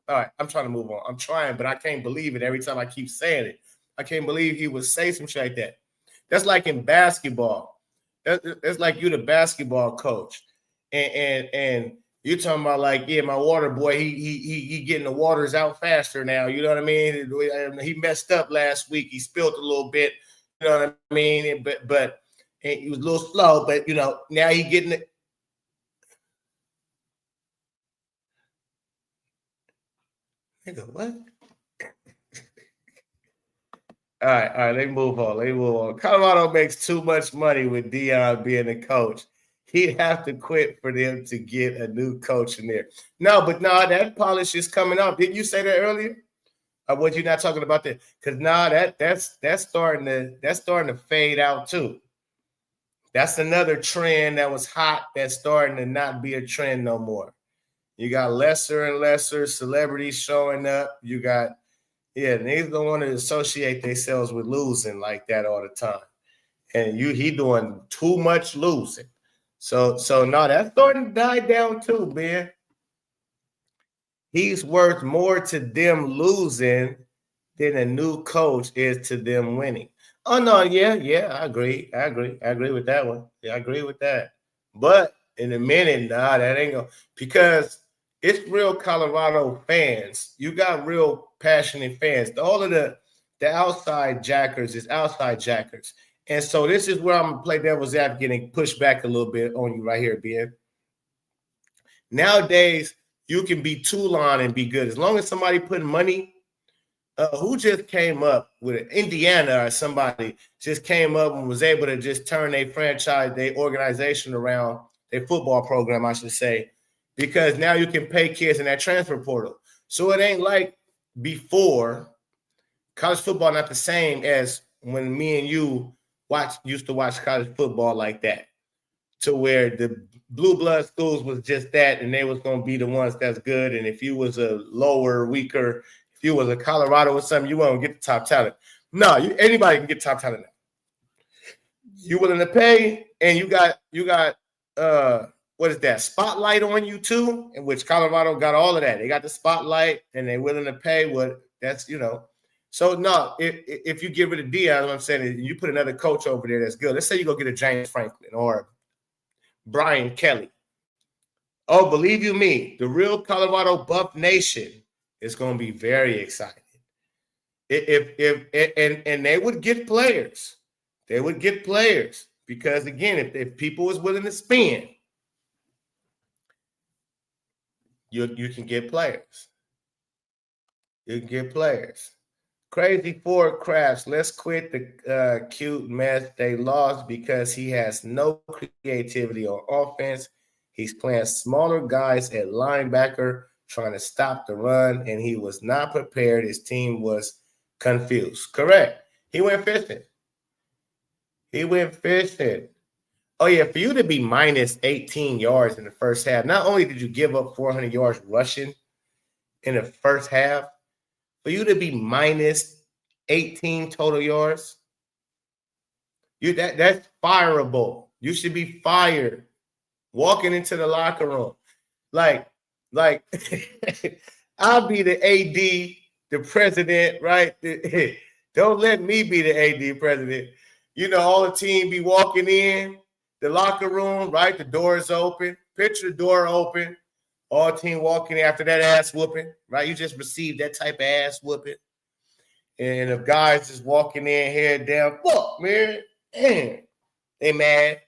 right, I'm trying to move on. I'm trying, but I can't believe it every time I keep saying it. I can't believe he would say some shit like that. That's like in basketball. That's like you the basketball coach. And you're talking about like, yeah, my water boy, he getting the waters out faster now. You know what I mean? He messed up last week. He spilled a little bit. You know what I mean? But he was a little slow, but now he getting it. Nigga, what? All right, let me move on. Colorado makes too much money with Deion being the coach. He'd have to quit for them to get a new coach in there. No, that polish is coming up. Didn't you say that earlier? Or was you not talking about that? Because that's starting to fade out too. That's another trend that was hot that's starting to not be a trend no more. You got lesser and lesser celebrities showing up. You got, niggas don't want to associate themselves with losing like that all the time. And he doing too much losing. So no, that's starting to die down too, man. He's worth more to them losing than a new coach is to them winning. Oh no, yeah, I agree with that one. Yeah, I agree with that. But in a minute, that ain't gonna, because it's real Colorado fans. You got real passionate fans. All of the outside jackers is outside jackers. And so this is where I'm going to play devil's advocate and push back a little bit on you right here, Ben. Nowadays, you can be Toulon and be good. As long as somebody putting money, who just came up with it? Indiana or somebody just came up and was able to just turn their franchise, their organization around, their football program, I should say, because now you can pay kids in that transfer portal. So it ain't like before. College football not the same as when me and you used to watch college football like that, to where the blue blood schools was just that, and they was going to be the ones that's good. And if you was a lower, weaker, if you was a Colorado or something, you won't get the top talent. No, anybody can get top talent now. You willing to pay, and you got what is that, spotlight on you too, in which Colorado got all of that. They got the spotlight, and they're willing to pay what that's, So no, if you get rid of Deion, what I'm saying is you put another coach over there that's good. Let's say you go get a James Franklin or Brian Kelly. Oh, believe you me, the real Colorado Buff Nation is going to be very excited. And they would get players. They would get players because, again, if people was willing to spend, you can get players. You can get players. Crazy Ford Crafts. Let's quit the cute mess. They lost because he has no creativity on offense. He's playing smaller guys at linebacker, trying to stop the run, and he was not prepared. His team was confused. Correct. He went fishing. Oh, yeah, for you to be minus 18 yards in the first half, not only did you give up 400 yards rushing in the first half, for you to be minus 18 total yards, that's fireable. You should be fired. Walking into the locker room. Like I'll be the AD, the president, right? Don't let me be the AD president. All the team be walking in the locker room, right? The door is open. Picture the door open. All team walking after that ass whooping, right? You just received that type of ass whooping. And if guys just walking in, head down, fuck, man. Damn. They mad.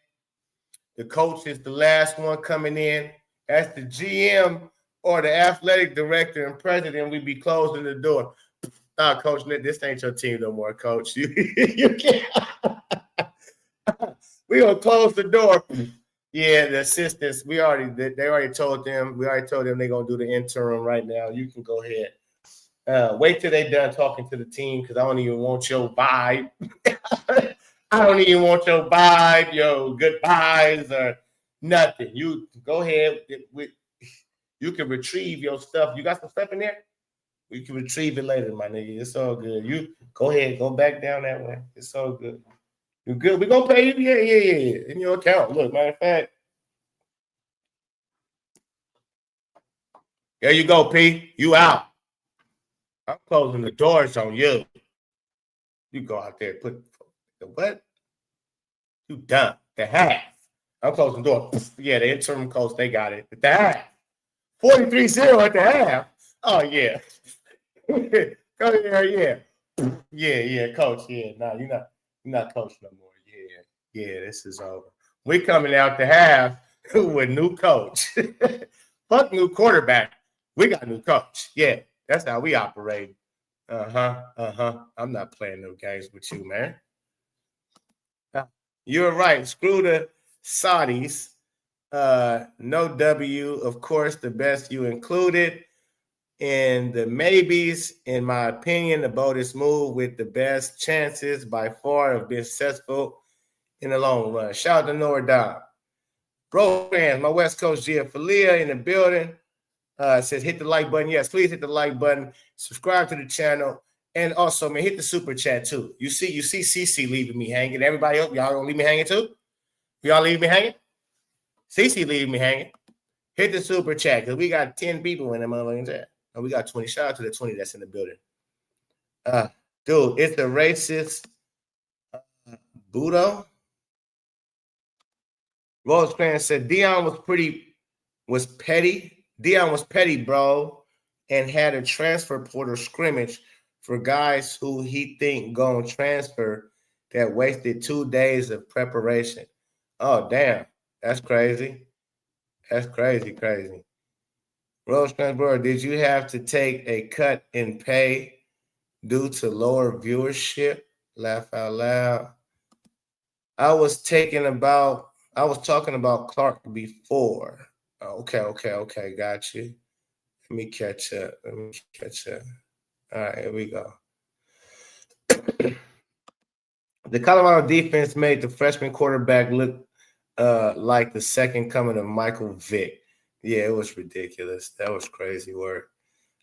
The coach is the last one coming in. As the GM or the athletic director and president, we be closing the door. Nah, coach, this ain't your team no more, coach. You can't. We gonna close the door. Yeah, the assistants, they already told them. We already told them they're gonna do the interim right now. You can go ahead. Wait till they done talking to the team because I don't even want your vibe. I don't even want your vibe, your goodbyes or nothing. You go ahead. You can retrieve your stuff. You got some stuff in there? You can retrieve it later, my nigga. It's all good. You go ahead. Go back down that way. It's all good. You good? We're going to pay you? Yeah. In your account. Look, matter of fact. There you go, P. You out. I'm closing the doors on you. You go out there and put the what? You done. The half. I'm closing the door. Yeah, the interim coach, they got it. At the half. 43-0 at the half. Oh, yeah. Go there, yeah. Yeah, coach. Yeah, no, you're not coach no more. Yeah, this is over. We're coming out the half with new coach. Fuck new quarterback. We got new coach. Yeah, that's how we operate. I'm not playing no games with you, man. You're right. Screw the Saudis. No W, of course, the best you included. And the maybes, in my opinion, the boldest move with the best chances by far of being successful in the long run. Shout out to Notre Dame. Bro, fans, my West Coast Gia Falia in the building. Says hit the like button. Yes, please hit the like button. Subscribe to the channel. And also, man, hit the super chat too. You see CC leaving me hanging. Everybody else, y'all gonna leave me hanging too? Y'all leave me hanging? CC leave me hanging. Hit the super chat because we got 10 people in the motherfucking chat. And we got 20. Shout out to the 20 that's in the building. Dude, it's the racist Budo. Rose fan said Deion was petty. Deion was petty, bro, and had a transfer portal scrimmage for guys who he think gonna transfer that wasted 2 days of preparation. Oh, damn. That's crazy. That's crazy. Rose Bro, did you have to take a cut in pay due to lower viewership? Laugh out loud. I was talking about Clark before. Okay. Got you. Let me catch up. All right, here we go. The Colorado defense made the freshman quarterback look like the second coming of Michael Vick. Yeah, it was ridiculous. That was crazy work.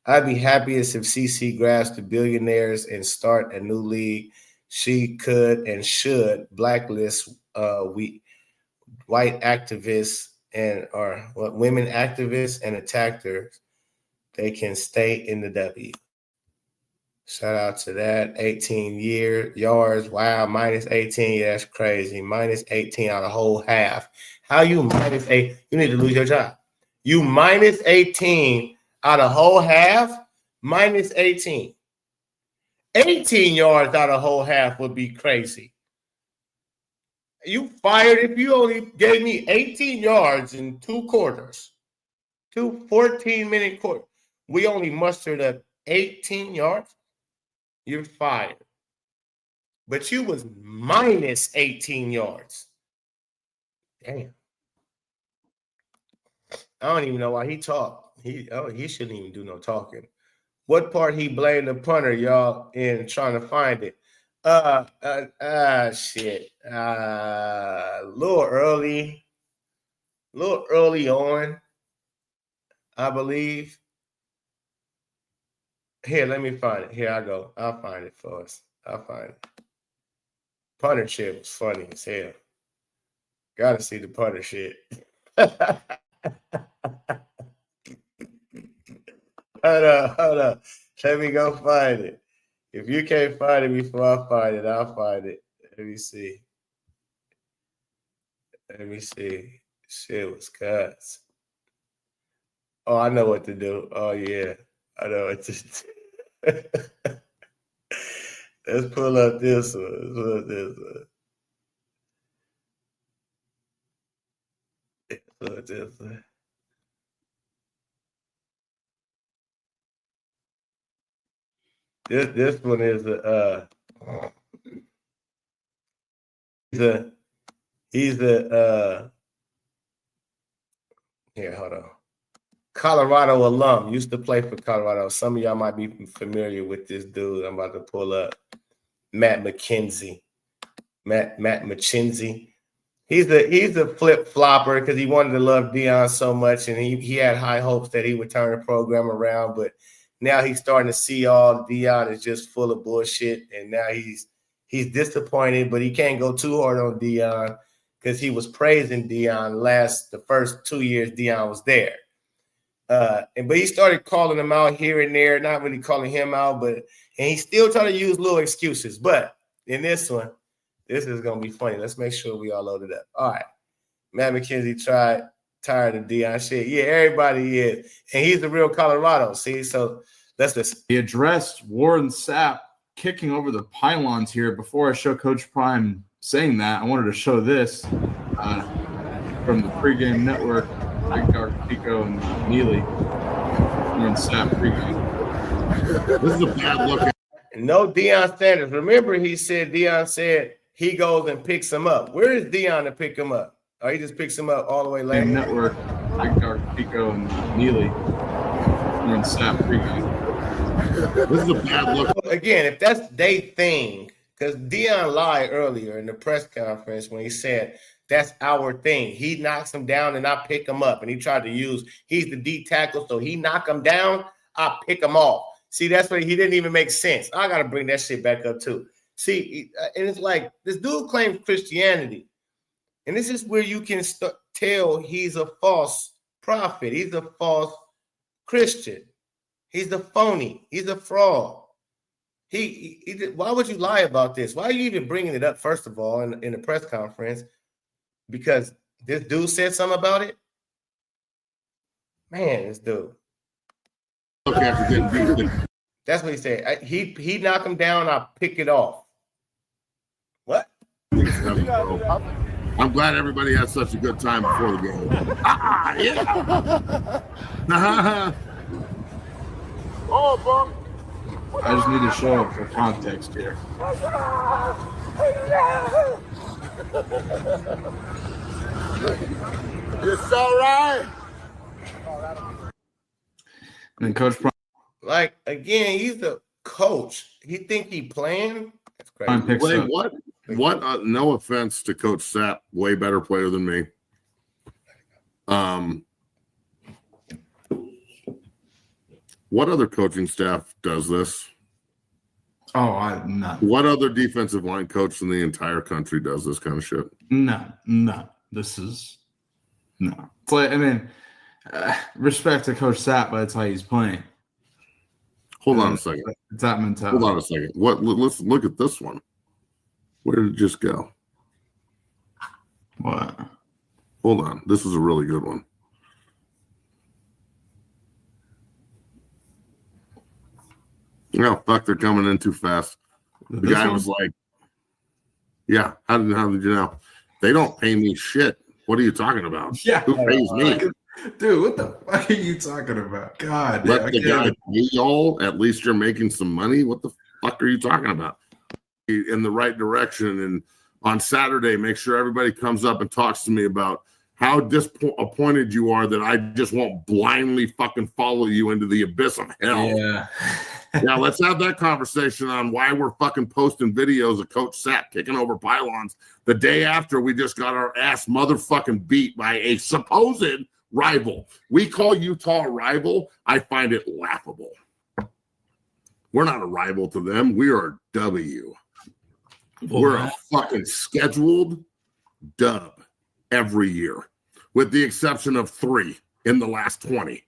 I'd be happiest if CC grabs the billionaires and start a new league. She could and should blacklist white activists or women activists and attackers. They can stay in the W. Shout out to that. 18 yards. Wow, minus 18. Yeah, that's crazy. Minus 18 out of whole half. How you minus 8? You need to lose your job. You minus 18 out of whole half, minus 18. 18 yards out of whole half would be crazy. You fired if you only gave me 18 yards in 2 quarters. 2 14-minute quarters. We only mustered up 18 yards. You're fired. But you was minus 18 yards. Damn. I don't even know why he talked. He shouldn't even do no talking. What part he blamed the punter, y'all, in trying to find it? Shit. A little early on, I believe. Here, let me find it. Here I go. I'll find it for us. I'll find it. Punter shit was funny as hell. Gotta see the punter shit. Hold up. Let me go find it. If you can't find it before I find it, I'll find it. Let me see. Shit was cuts. Oh, I know what to do. Oh, yeah. I know what to do. Let's pull up this one. This one is he's a here, hold on. Colorado alum, used to play for Colorado. Some of y'all might be familiar with this dude. I'm about to pull up. Matt McKenzie. He's a flip flopper because he wanted to love Deion so much, and he had high hopes that he would turn the program around. But now he's starting to see all Deion is just full of bullshit, and now he's disappointed. But he can't go too hard on Deion because he was praising Deion the first 2 years Deion was there. But he started calling him out here and there, not really calling him out, and he still trying to use little excuses. But in this one, this is gonna be funny. Let's make sure we all loaded up. All right, Matt McKenzie tired of Deion shit. Yeah, everybody is, and he's the real Colorado. See, so let's listen. He addressed Warren Sapp kicking over the pylons here. Before I show Coach Prime saying that, I wanted to show this from the pregame network. Big Dark Pico and Neely. Warren Sapp pregame. This is a bad look. No Deion Sanders. Remember, Deion said he goes and picks him up. Where is Deion to pick him up? Or he just picks him up all the way later? Network. Big Dark Pico and Neely. Warren Sapp pregame. This is a bad look. Again, if that's their thing, because Deion lied earlier in the press conference when he said that's our thing. He knocks him down and I pick him up. And he tried to he's the D tackle, so he knock him down, I pick him off. See, that's why he didn't even make sense. I got to bring that shit back up too. See, and it's like this dude claims Christianity. And this is where you can tell he's a false prophet. He's a false Christian. He's a phony. He's a fraud. Why would you lie about this? Why are you even bringing it up, first of all, in the press conference? Because this dude said something about it? Man, this dude. Look after getting beat. That's what he said. He knocked him down, I'll pick it off. What? I'm glad everybody had such a good time before the game. Yeah. Oh, bro. I just need to show up for context here. It's all right. And Coach Prime, like, again, he's the coach. He think he playing? That's crazy. Wait, what? What? No offense to Coach Sapp, way better player than me. What other coaching staff does this? Oh, no. What other defensive line coach in the entire country does this kind of shit? No. This is no. It's like, I mean, respect to Coach Sapp, but it's how he's playing. Hold on a second. It's that mentality. Hold on a second. Let's look at this one. Where did it just go? What? Hold on. This is a really good one. No, fuck, they're coming in too fast. The guy was like, yeah, how did you know? They don't pay me shit. What are you talking about? Yeah. Who pays me? Dude, what the fuck are you talking about? God, Let the guy pay y'all. At least you're making some money. What the fuck are you talking about? In the right direction. And on Saturday, make sure everybody comes up and talks to me about how disappointed you are that I just won't blindly fucking follow you into the abyss of hell. Yeah. Yeah, let's have that conversation on why we're fucking posting videos of Coach Sapp kicking over pylons the day after we just got our ass motherfucking beat by a supposed rival. We call Utah a rival. I find it laughable. We're not a rival to them. We are W. We're a fucking scheduled dub every year, with the exception of 3 in the last 20.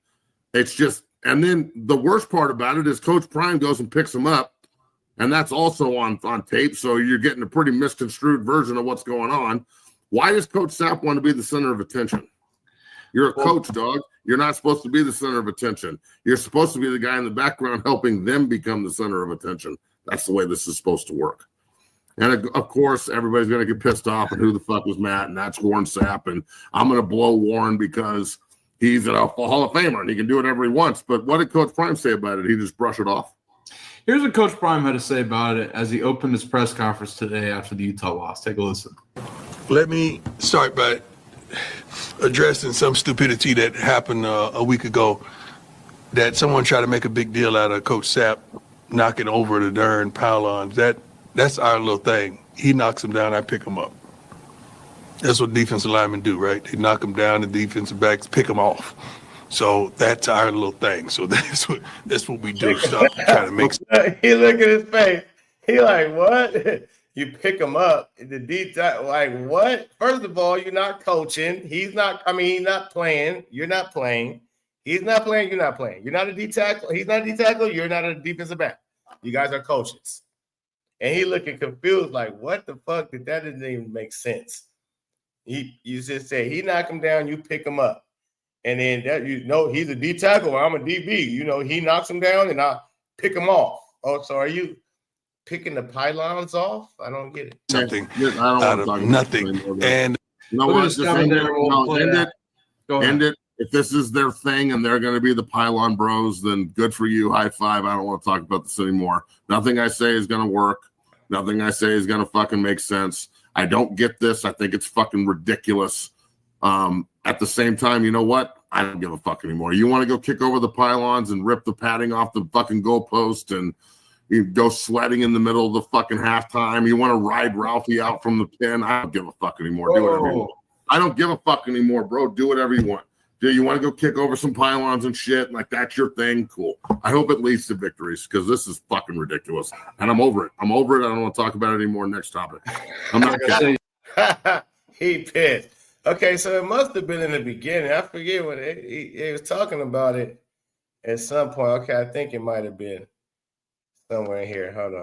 It's just, and then the worst part about it is Coach Prime goes and picks them up, and that's also on tape, so you're getting a pretty misconstrued version of what's going on. Why does Coach Sapp want to be the center of attention? You're a coach, dog. You're not supposed to be the center of attention. You're supposed to be the guy in the background helping them become the center of attention. That's the way this is supposed to work. And of course, everybody's going to get pissed off and who the fuck was Matt, and that's Warren Sapp, and I'm going to blow Warren because he's a Hall of Famer and he can do whatever he wants. But what did Coach Prime say about it? He just brushed it off. Here's what Coach Prime had to say about it as he opened his press conference today after the Utah loss. Take a listen. Let me start by addressing some stupidity that happened a week ago, that someone tried to make a big deal out of Coach Sapp knocking over the darn pylons. That's our little thing. He knocks them down, I pick them up. That's what defensive linemen do, right? They knock them down, the defensive backs pick them off. So that's our little thing. So that's what we do. Stop trying to make. He look at his face. He like, what? You pick him up. The detail, like what? First of all, you're not coaching. He's not. I mean, he's not playing. You're not playing. He's not playing. You're not playing. You're not a D tackle. He's not a D tackle. You're not a defensive back. You guys are coaches. And he looking confused, like, what the fuck? That didn't even make sense. You just say he knock him down, you pick him up. And then that he's a D tackle, or I'm a DB. He knocks him down and I pick him off. Oh, so are you picking the pylons off? I don't get it. Something out of nothing. And you know what? Just end it. End it. If this is their thing and they're going to be the pylon bros, then good for you. High five. I don't want to talk about this anymore. Nothing I say is going to work. Nothing I say is going to fucking make sense. I don't get this. I think it's fucking ridiculous. At the same time, you know what? I don't give a fuck anymore. You want to go kick over the pylons and rip the padding off the fucking goalpost and you go sweating in the middle of the fucking halftime. You want to ride Ralphie out from the pin. I don't give a fuck anymore. Do whatever you want. I don't give a fuck anymore, bro. Do whatever you want. Do you want to go kick over some pylons and shit? Like, that's your thing? Cool. I hope it leads to victories because this is fucking ridiculous. And I'm over it. I don't want to talk about it anymore. Next topic. I'm not kidding. He pissed. Okay, so it must have been in the beginning. I forget what he was talking about it at some point. Okay, I think it might have been somewhere in here. Hold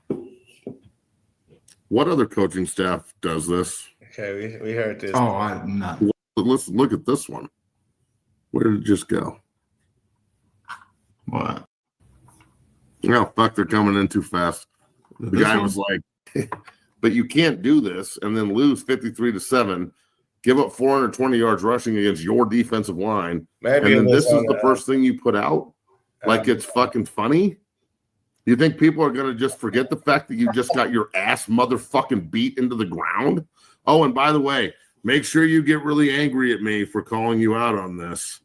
on. What other coaching staff does this? Okay, we heard this. Oh, I'm not. Let's look at this one. Where did it just go? What? No, fuck, they're coming in too fast. The guy was like, but you can't do this and then lose 53-7, give up 420 yards rushing against your defensive line. Maybe and then this is the first thing you put out? Like it's fucking funny? You think people are going to just forget the fact that you just got your ass motherfucking beat into the ground? Oh, and by the way, make sure you get really angry at me for calling you out on this.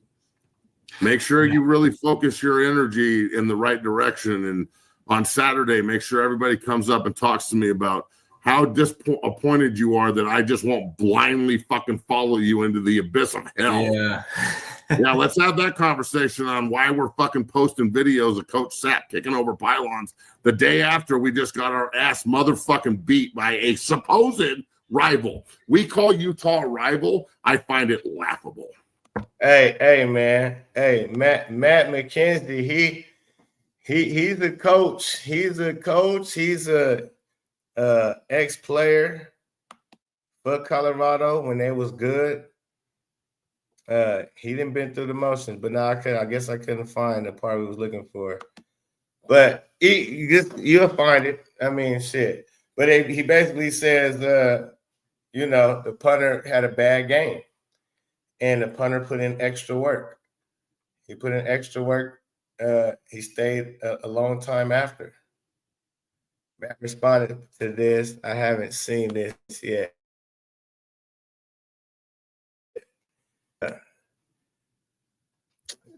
Make sure you really focus your energy in the right direction. And on Saturday, make sure everybody comes up and talks to me about how disappointed you are that I just won't blindly fucking follow you into the abyss of hell. Yeah. Yeah, let's have that conversation on why we're fucking posting videos of Coach Sapp kicking over pylons the day after we just got our ass motherfucking beat by a supposed rival. We call Utah a rival. I find it laughable. Hey, man. Hey, Matt McKenzie, he's a coach. He's a coach. He's a ex-player for Colorado when they was good. He didn't been through the motions, but now I guess I couldn't find the part we was looking for. But you'll find it. I mean, shit. But he basically says, the punter had a bad game, and the punter put in extra work. He put in extra work. He stayed a long time after. Matt responded to this. I haven't seen this yet.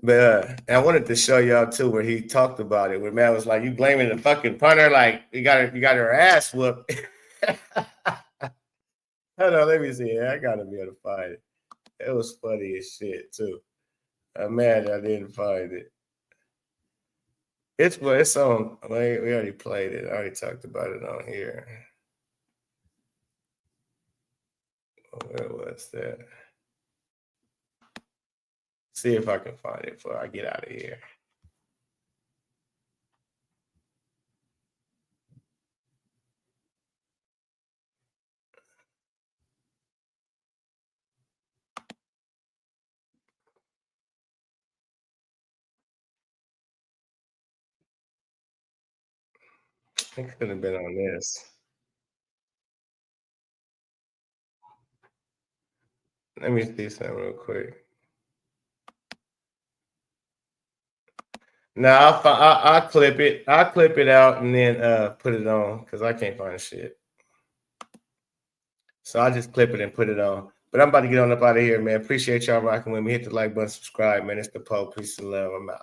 But I wanted to show y'all too where he talked about it. Where Matt was like, "You blaming the fucking punter? Like you got her ass whooped." Hold on, let me see. I gotta be able to find it. It was funny as shit too. I'm mad I didn't find it. It's on. We already played it. I already talked about it on here. Where was that? See if I can find it before I get out of here. It could have been on this. Let me see something real quick. No, I'll clip it. I'll clip it out and then put it on because I can't find shit. So I'll just clip it and put it on. But I'm about to get on up out of here, man. Appreciate y'all rocking with me. Hit the like button, subscribe, man. It's the Pope. Peace and love. I'm out.